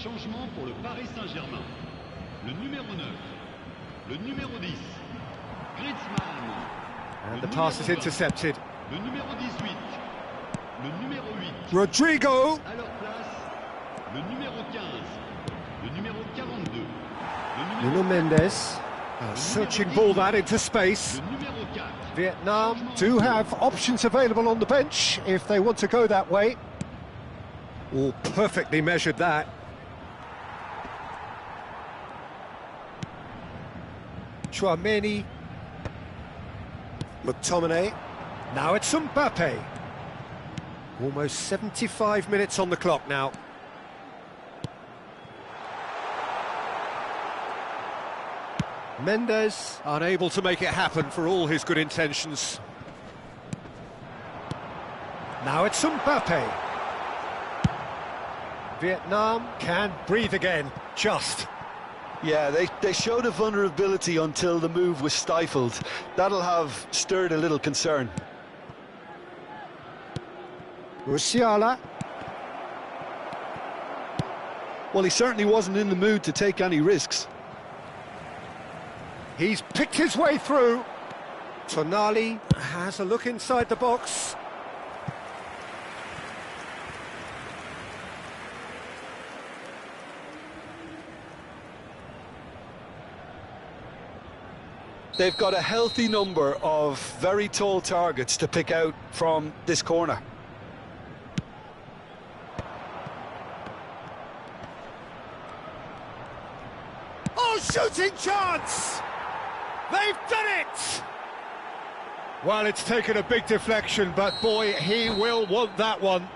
Changement pour le Paris Saint-Germain. Le numéro 9, le numéro 10, Griezmann. And the pass is intercepted. Le numéro 18, le numéro 8. Rodrigo. À leur place, le numéro 15, le numéro 42. Le Nuno Mendes. Searching ball that into space. Le numéro 4. Vietnam do have options available on the bench if they want to go that way. Oh, perfectly measured that. Chouameni. McTominay. Now it's Mbappe. Almost 75 minutes on the clock now. Mendes unable to make it happen for all his good intentions. Now it's Mbappe. Vietnam can breathe again, just. Yeah, they showed a vulnerability until the move was stifled. That'll have stirred a little concern. Musiala. Well, he certainly wasn't in the mood to take any risks. He's picked his way through. Tonali has a look inside the box. They've got a healthy number of very tall targets to pick out from this corner. Oh, shooting chance! They've done it! Well, it's taken a big deflection, but boy, he will want that one.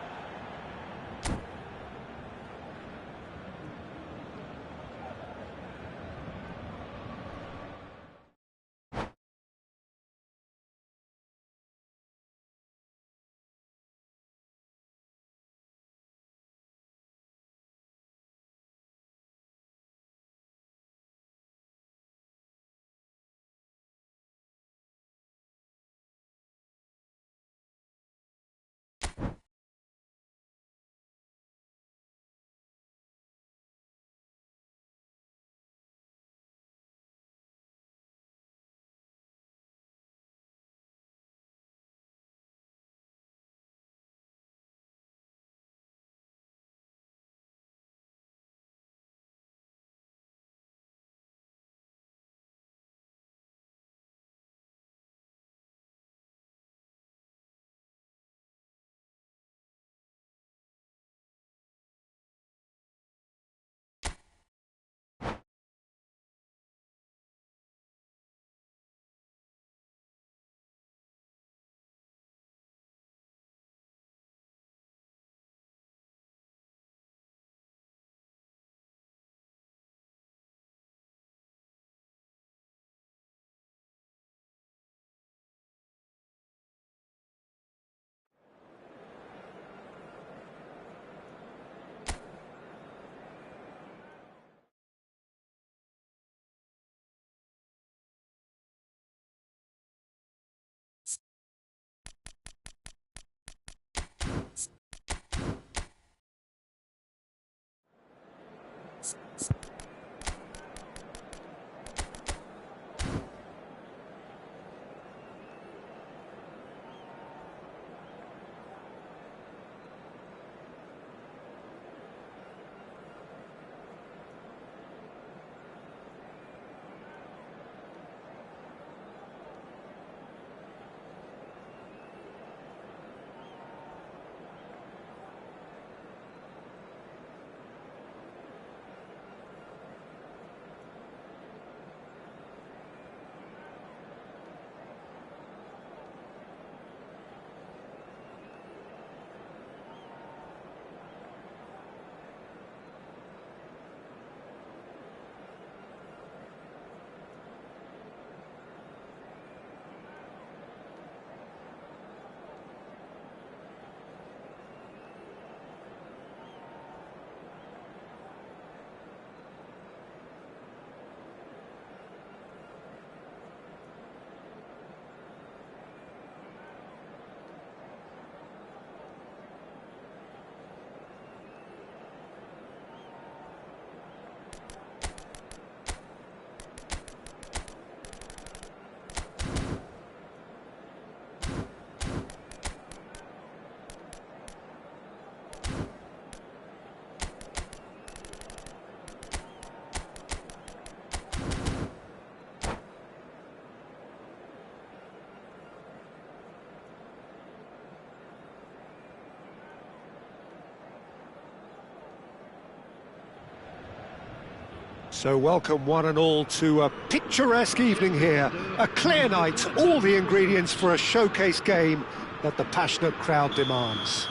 So welcome one and all to a picturesque evening here, a clear night, all the ingredients for a showcase game that the passionate crowd demands.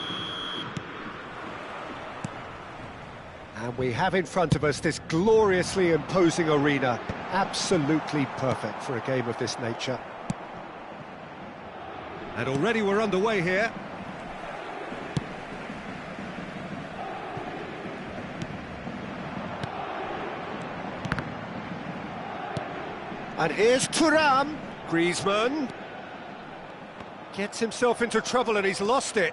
And we have in front of us this gloriously imposing arena, absolutely perfect for a game of this nature. And already we're underway here. And here's Thuram. Griezmann gets himself into trouble and he's lost it.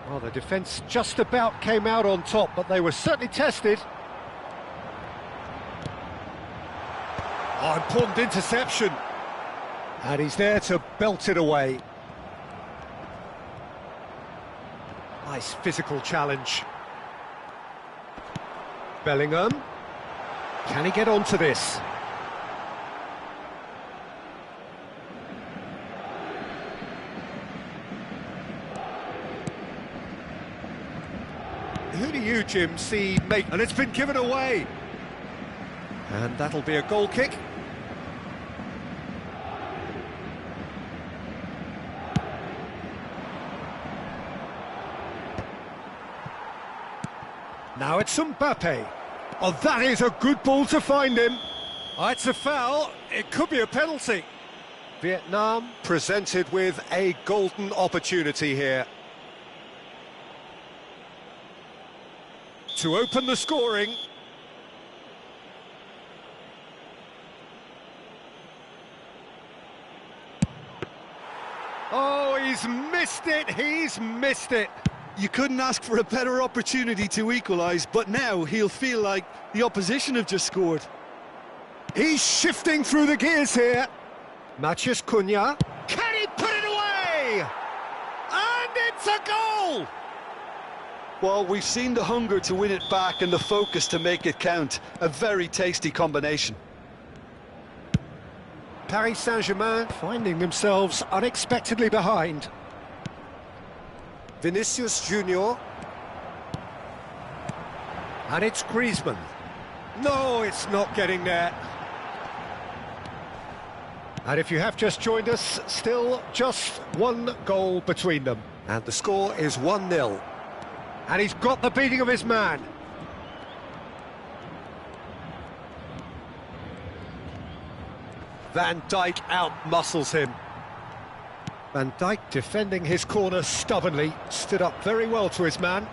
Well, the defence just about came out on top, but they were certainly tested. Oh, important interception. And he's there to belt it away. Nice physical challenge. Bellingham. Can he get onto this? Who do you, Jim, see make... And it's been given away. And that'll be a goal kick. Now it's Mbappe. Oh, that is a good ball to find him. Oh, it's a foul. It could be a penalty. Vietnam presented with a golden opportunity here to open the scoring. Oh, he's missed it, he's missed it. You couldn't ask for a better opportunity to equalise, but now he'll feel like the opposition have just scored. He's shifting through the gears here. Matheus Cunha. Can he put it away? And it's a goal! Well, we've seen the hunger to win it back and the focus to make it count. A very tasty combination. Paris Saint-Germain finding themselves unexpectedly behind. Vinicius Junior. And it's Griezmann. No, it's not getting there. And if you have just joined us, still just one goal between them. And the score is 1-0. And he's got the beating of his man. Van Dijk out-muscles him. Van Dijk defending his corner stubbornly, stood up very well to his man.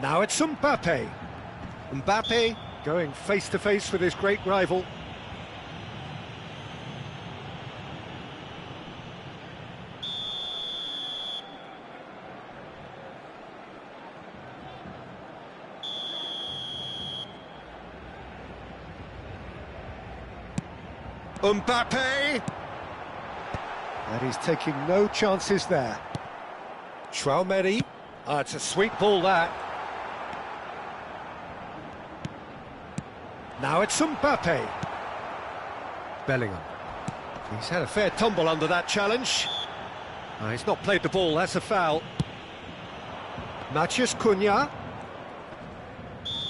Now it's Mbappe. Mbappe going face-to-face with his great rival. Mbappe! And he's taking no chances there. Thuan-sony. Oh, it's a sweet ball, that. Now it's Mbappe. Bellingham. He's had a fair tumble under that challenge. Oh, he's not played the ball, that's a foul. Matheus Cunha.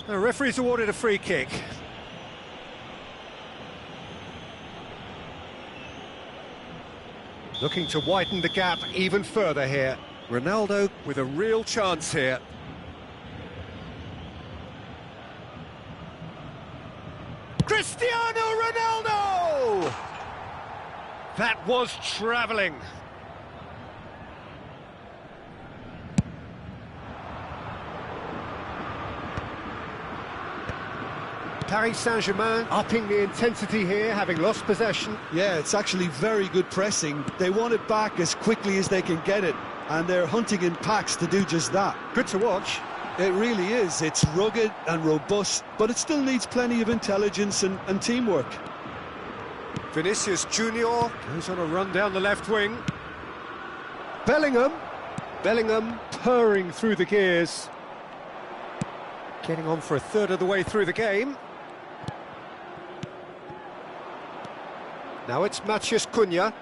The referee's awarded a free kick. Looking to widen the gap even further here. Ronaldo with a real chance here. Cristiano Ronaldo! That was travelling. Paris Saint-Germain upping the intensity here, having lost possession. Yeah, it's actually very good pressing. They want it back as quickly as they can get it, and they're hunting in packs to do just that. Good to watch. It really is. It's rugged and robust, but it still needs plenty of intelligence and teamwork. Vinicius Junior goes on a run down the left wing. Bellingham. Bellingham purring through the gears. Getting on for a third of the way through the game. Now it's Matheus Cunha.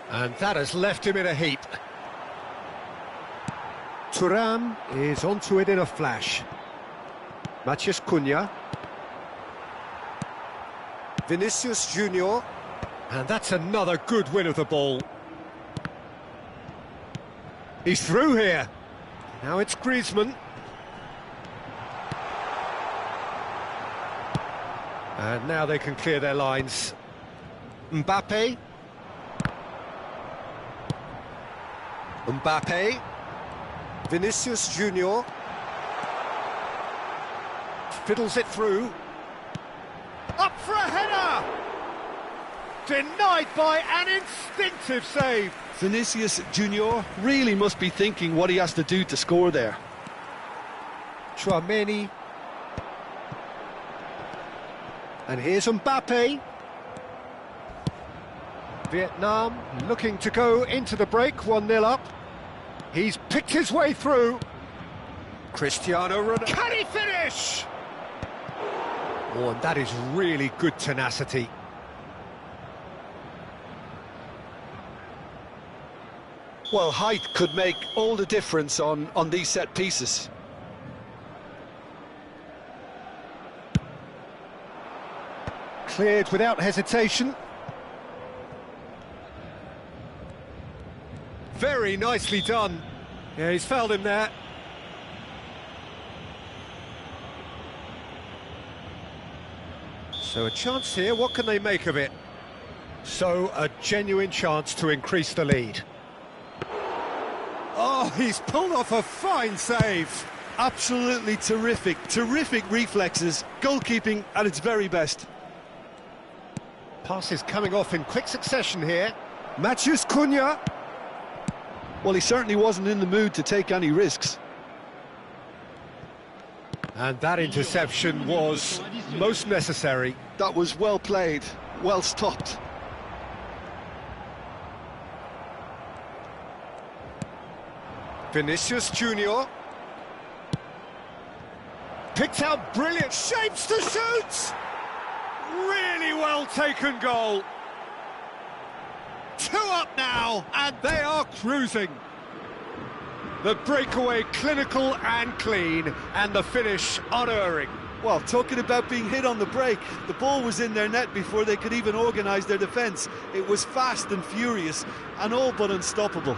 And that has left him in a heap. Thuram is onto it in a flash. Matheus Cunha. Vinicius Junior. And that's another good win of the ball. He's through here. Now it's Griezmann. And now they can clear their lines. Mbappe. Mbappe. Vinicius Junior. Fiddles it through. Up for a header! Denied by an instinctive save. Vinicius Junior really must be thinking what he has to do to score there. Thuan-sony. And here's Mbappe. Vietnam looking to go into the break, 1-0 up. He's picked his way through. Cristiano Ronaldo. Can he finish? Oh, and that is really good tenacity. Well, height could make all the difference on these set pieces. Cleared without hesitation. Very nicely done. Yeah, he's fouled him there. So a chance here, what can they make of it? So a genuine chance to increase the lead. Oh, he's pulled off a fine save. Absolutely terrific reflexes, goalkeeping at its very best. Passes coming off in quick succession here. Matheus Cunha. Well, he certainly wasn't in the mood to take any risks. And that interception was most necessary. That was well played, well stopped. Vinicius Junior. Picked out brilliant shapes to shoot! Really well taken goal. 2 up now, and they are cruising. The breakaway clinical and clean, and the finish unerring. Well, talking about being hit on the break, the ball was in their net before they could even organise their defence. It was fast and furious, and all but unstoppable.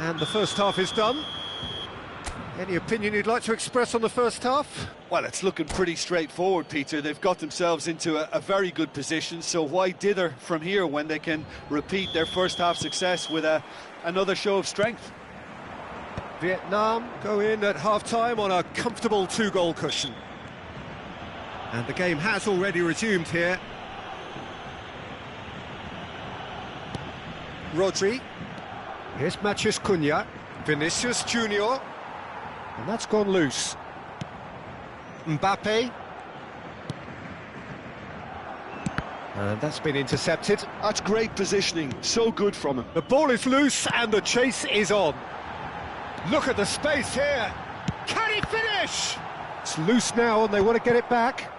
And the first half is done. Any opinion you'd like to express on the first half? Well, it's looking pretty straightforward, Peter. They've got themselves into a very good position, so why dither from here when they can repeat their first half success with another show of strength? Vietnam go in at half-time on a comfortable 2-goal cushion. And the game has already resumed here. Rodri. Here's Matheus Cunha. Vinicius Junior. And that's gone loose. Mbappe. And that's been intercepted. That's great positioning, so good from him. The ball is loose and the chase is on. Look at the space here. Can he finish? It's loose now and they want to get it back.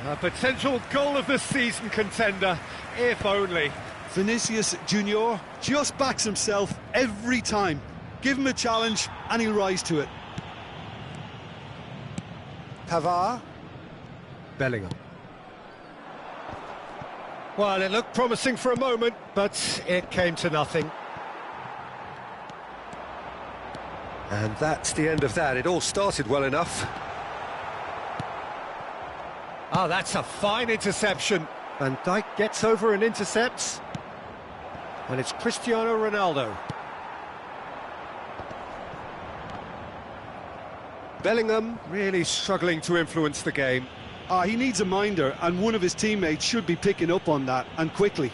A potential goal of the season contender, if only. Vinicius Junior just backs himself every time. Give him a challenge and he'll rise to it. Pavard. Bellingham. Well, it looked promising for a moment, but it came to nothing. And that's the end of that. It all started well enough. Ah, that's a fine interception. Van Dijk gets over and intercepts. And it's Cristiano Ronaldo. Bellingham really struggling to influence the game. He needs a minder, and one of his teammates should be picking up on that, and quickly.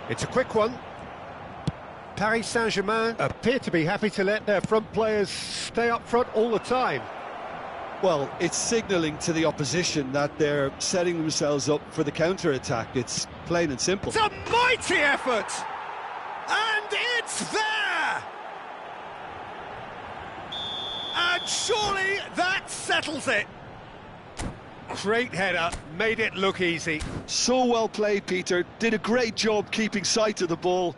It's a quick one. Paris Saint-Germain appear to be happy to let their front players stay up front all the time. Well, it's signalling to the opposition that they're setting themselves up for the counter-attack. It's plain and simple. It's a mighty effort! And it's there! And surely that settles it. Great header, made it look easy. So well played, Peter. Did a great job keeping sight of the ball.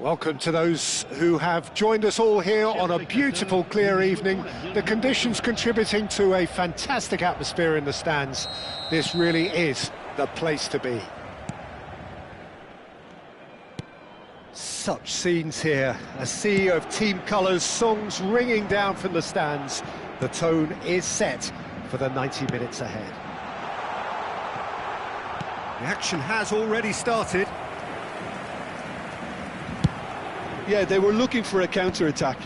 Welcome to those who have joined us all here on a beautiful, clear evening. The conditions contributing to a fantastic atmosphere in the stands. This really is the place to be. Such scenes here, a sea of team colours, songs ringing down from the stands. The tone is set for the 90 minutes ahead. The action has already started. Yeah, they were looking for a counter-attack.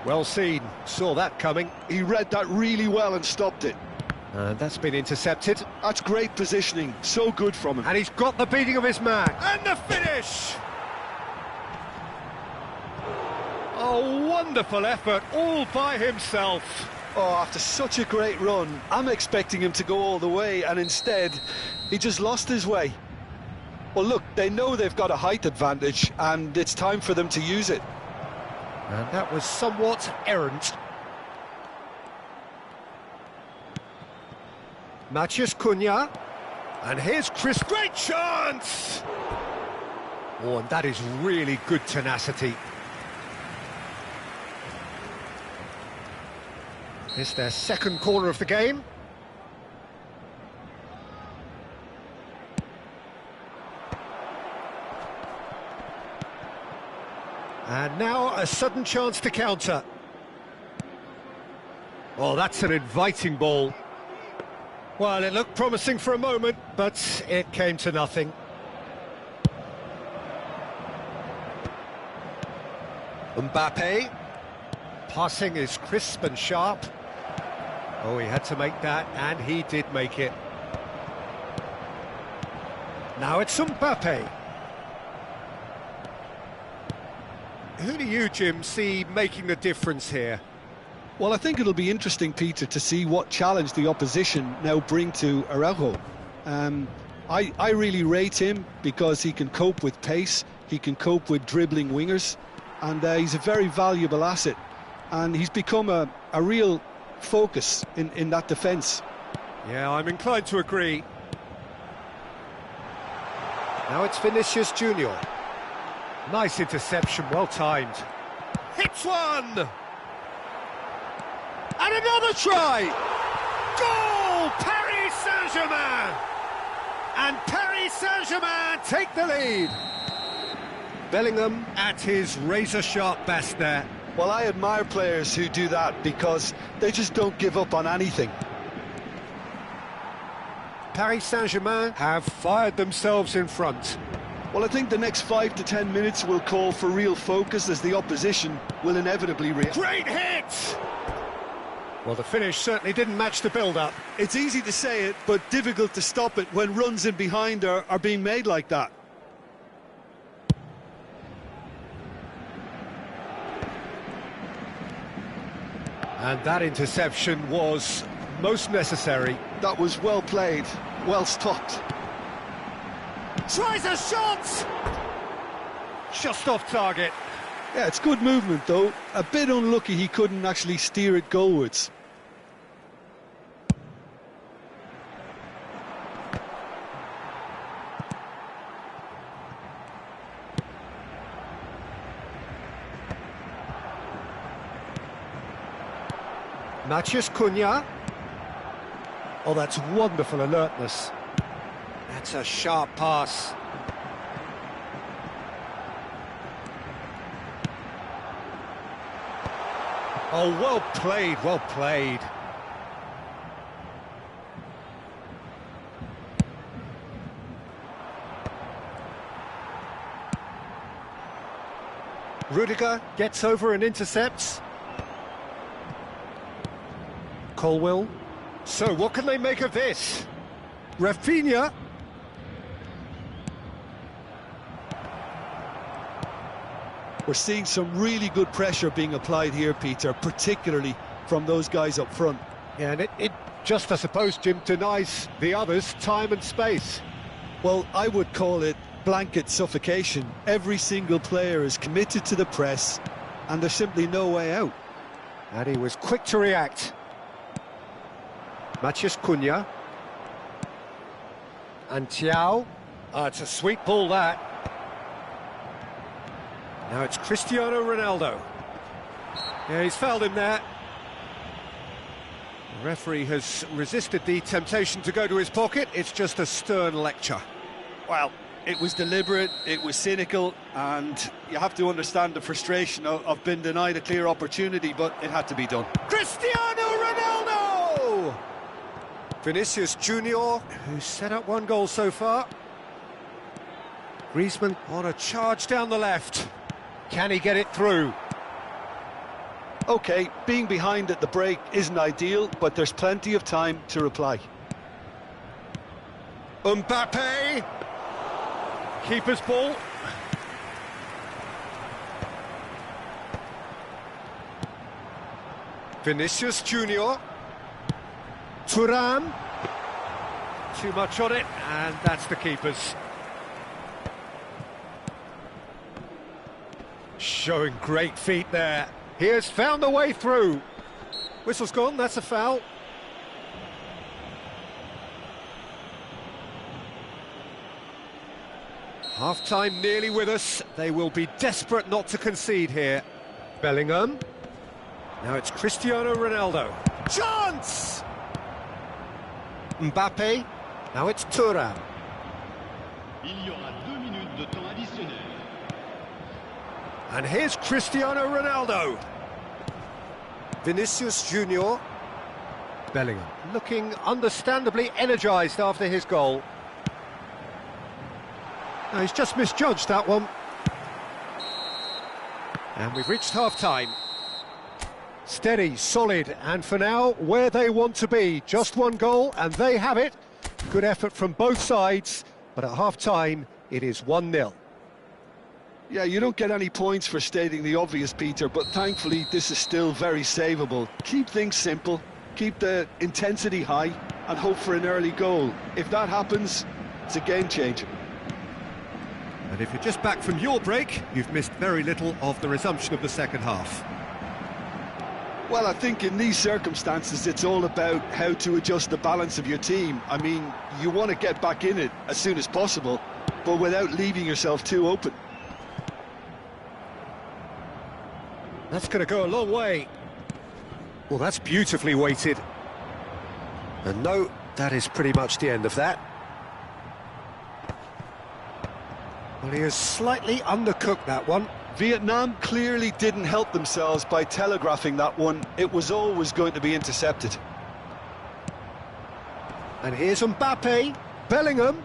Well seen, saw that coming. He read that really well and stopped it. And that's been intercepted. That's great positioning, so good from him. And he's got the beating of his man. And the finish! A wonderful effort, all by himself. Oh, after such a great run, I'm expecting him to go all the way, and instead, he just lost his way. Well, look, they know they've got a height advantage, and it's time for them to use it. And that was somewhat errant. Matheus Cunha. And here's Chris. Great chance! Oh, and that is really good tenacity. It's their second corner of the game. And now a sudden chance to counter. Oh, that's an inviting ball. Well, it looked promising for a moment, but it came to nothing. Mbappe. Passing is crisp and sharp. Oh, he had to make that, and he did make it. Now it's Mbappe. Who do you, Jim, see making the difference here? Well, I think it'll be interesting, Peter, to see what challenge the opposition now bring to Araujo. I really rate him because he can cope with pace, he can cope with dribbling wingers, and he's a very valuable asset. And he's become a real focus in that defence. Yeah, I'm inclined to agree. Now it's Vinicius Junior. Nice interception, well timed. Hits one! And another try! Goal! Paris Saint-Germain! And Paris Saint-Germain take the lead. Bellingham at his razor-sharp best there. Well, I admire players who do that because they just don't give up on anything. Paris Saint-Germain have fired themselves in front. Well, I think the next 5 to 10 minutes will call for real focus as the opposition will inevitably react. Great hit! Well, the finish certainly didn't match the build-up. It's easy to say it, but difficult to stop it when runs in behind are being made like that. And that interception was most necessary. That was well played, well stopped. Tries a shot! Just off target. Yeah, it's good movement though. A bit unlucky he couldn't actually steer it goalwards. Matheus Cunha. Oh, that's wonderful alertness. That's a sharp pass. Oh, well played, well played. Rudiger gets over and intercepts. Colwill. So, what can they make of this? Rafinha. We're seeing some really good pressure being applied here, Peter, particularly from those guys up front. Yeah, and it just, I suppose, Jim, denies the others time and space. Well, I would call it blanket suffocation. Every single player is committed to the press, and there's simply no way out. And he was quick to react. Matheus Cunha. And TDao. It's a sweet ball, that. Now it's Cristiano Ronaldo. Yeah, he's fouled him there. The referee has resisted the temptation to go to his pocket. It's just a stern lecture. Well, it was deliberate, it was cynical, and you have to understand the frustration of being denied a clear opportunity, but it had to be done. Cristiano Ronaldo! Vinicius Junior, who's set up one goal so far. Griezmann on a charge down the left. Can he get it through? OK, being behind at the break isn't ideal, but there's plenty of time to reply. Mbappe! Keeper's ball. Vinicius Junior. Thuan. Too much on it, and that's the keeper's. Showing great feet there. He has found a way through. Whistle's gone, that's a foul. Half-time nearly with us. They will be desperate not to concede here. Bellingham. Now it's Cristiano Ronaldo. Chance! Mbappe. Now it's Thuan. Il y aura 2 minutes de temps additionnel. And here's Cristiano Ronaldo. Vinicius Junior. Bellingham looking understandably energised after his goal. No, he's just misjudged that one. And we've reached half-time. Steady, solid, and for now, where they want to be. Just one goal, and they have it. Good effort from both sides, but at half-time, it is 1-0. Yeah, you don't get any points for stating the obvious, Peter, but thankfully this is still very savable. Keep things simple, keep the intensity high, and hope for an early goal. If that happens, it's a game-changer. And if you're just back from your break, you've missed very little of the resumption of the second half. Well, I think in these circumstances, it's all about how to adjust the balance of your team. I mean, you want to get back in it as soon as possible, but without leaving yourself too open. That's going to go a long way. Well, that's beautifully weighted. And no, that is pretty much the end of that. Well, he has slightly undercooked that one. Vietnam clearly didn't help themselves by telegraphing that one. It was always going to be intercepted. And here's Mbappe. Bellingham.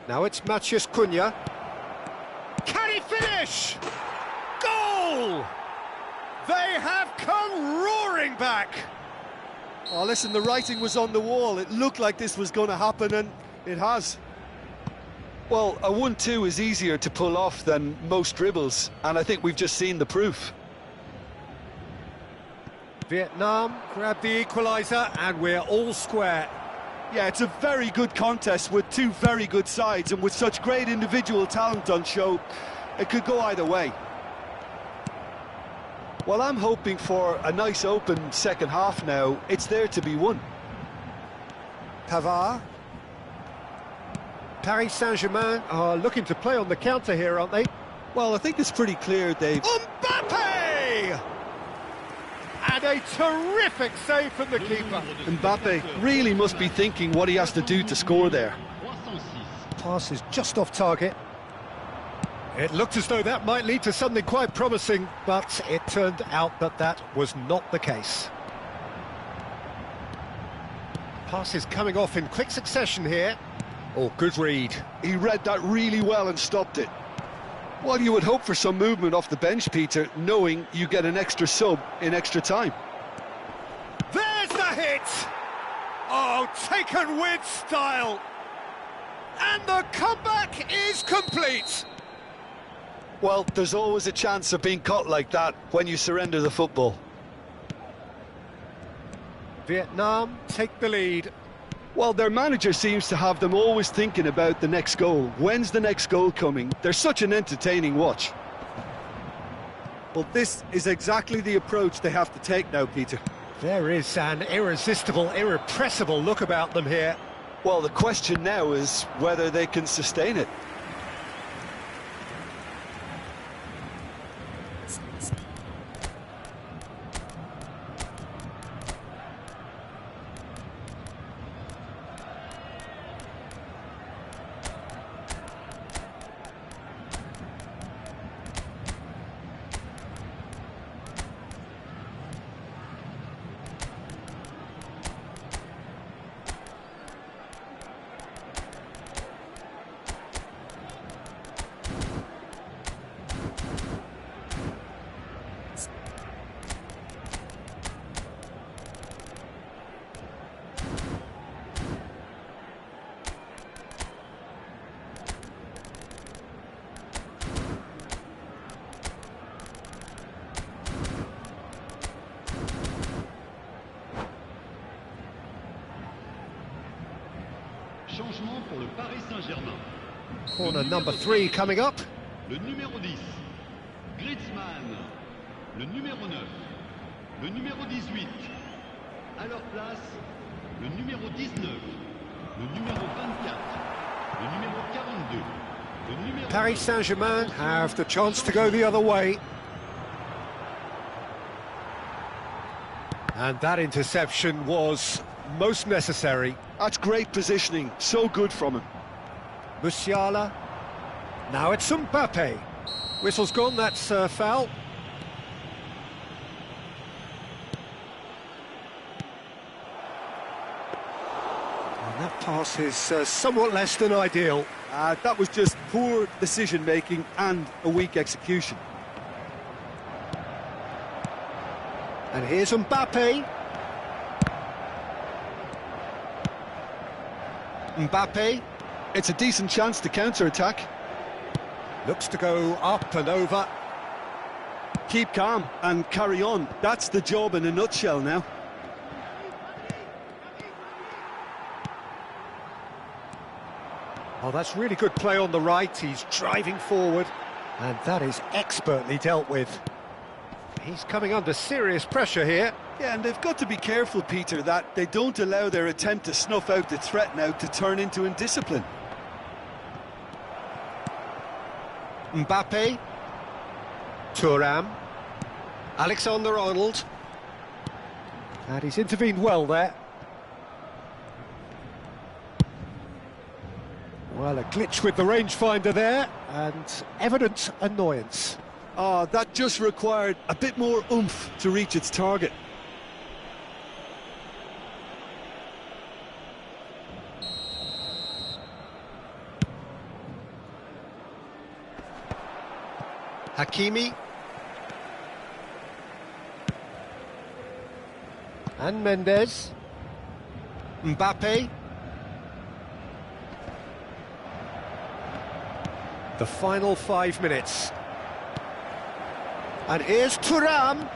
Now it's Matheus Cunha. Can he finish? Goal! They have come roaring back. Oh, listen, the writing was on the wall. It looked like this was going to happen, and it has. Well, a 1-2 is easier to pull off than most dribbles, and I think we've just seen the proof. Vietnam grab the equaliser, and we're all square. Yeah, it's a very good contest with two very good sides, and with such great individual talent on show, it could go either way. Well, I'm hoping for a nice open second half now. It's there to be won. Pavard. Paris Saint-Germain are looking to play on the counter here, aren't they? Well, I think it's pretty clear they've... Mbappe! And a terrific save from the keeper. Mbappe really must be thinking what he has to do to score there. 306. Pass is just off target. It looked as though that might lead to something quite promising, but it turned out that that was not the case. Pass is coming off in quick succession here. Oh, good read. He read that really well and stopped it. Well, you would hope for some movement off the bench, Peter, knowing you get an extra sub in extra time. There's the hit! Oh, taken with style! And the comeback is complete! Well, there's always a chance of being caught like that when you surrender the football. Vietnam take the lead. Well, their manager seems to have them always thinking about the next goal. When's the next goal coming? They're such an entertaining watch. Well, this is exactly the approach they have to take now, Peter. There is an irresistible, irrepressible look about them here. Well, the question now is whether they can sustain it. Changement pour le Paris Saint-Germain. Corner number 3 coming up. Le numéro 10, Griezmann. Le numéro 9, le numéro 18. À leur place, le numéro 19, le numéro 24, le numéro 42, le numéro... Paris Saint-Germain have the chance to go the other way. And that interception was most necessary. That's great positioning, so good from him. Musiala. Now it's Mbappe. Whistle's gone, that's foul. And that pass is somewhat less than ideal. That was just poor decision-making and a weak execution. And here's Mbappe. Mbappe. It's a decent chance to counter-attack. Looks to go up and over. Keep calm and carry on. That's the job in a nutshell now. Oh, that's really good play on the right. He's driving forward, and that is expertly dealt with. He's coming under serious pressure here. Yeah, and they've got to be careful, Peter, that they don't allow their attempt to snuff out the threat now to turn into indiscipline. Mbappe. Thuram. Alexander-Arnold. And he's intervened well there. Well, a glitch with the rangefinder there, and evident annoyance. Oh, that just required a bit more oomph to reach its target. Hakimi. And Mendes. Mbappe. The final 5 minutes. And here's Thuram.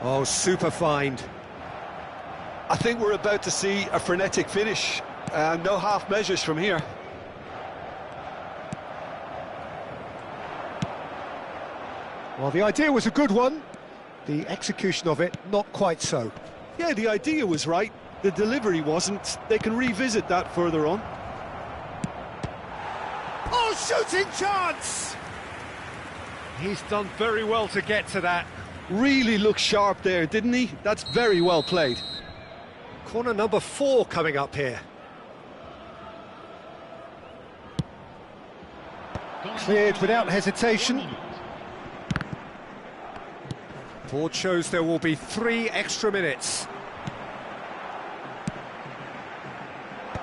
Oh, super find. I think we're about to see a frenetic finish. No half measures from here. Well, the idea was a good one. The execution of it, not quite so. Yeah, the idea was right. The delivery wasn't. They can revisit that further on. Oh, shooting chance! He's done very well to get to that. Really looked sharp there, didn't he? That's very well played. Corner number 4 coming up here. Cleared without hesitation. Board shows there will be 3 extra minutes.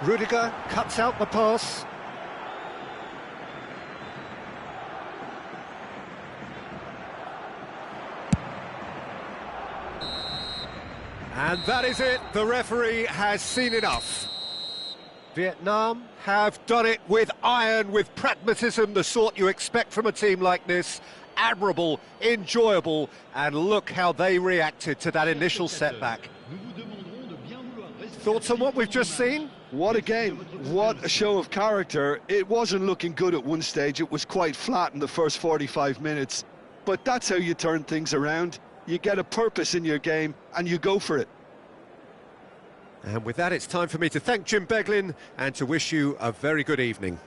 Rudiger cuts out the pass. And that is it. The referee has seen enough. Vietnam have done it with iron, with pragmatism, the sort you expect from a team like this. Admirable, enjoyable, and look how they reacted to that initial setback. Thoughts on what we've just seen? What a game, what a show of character. It wasn't looking good at one stage, it was quite flat in the first 45 minutes. But that's how you turn things around. You get a purpose in your game and you go for it. And with that, it's time for me to thank Jim Beglin and to wish you a very good evening.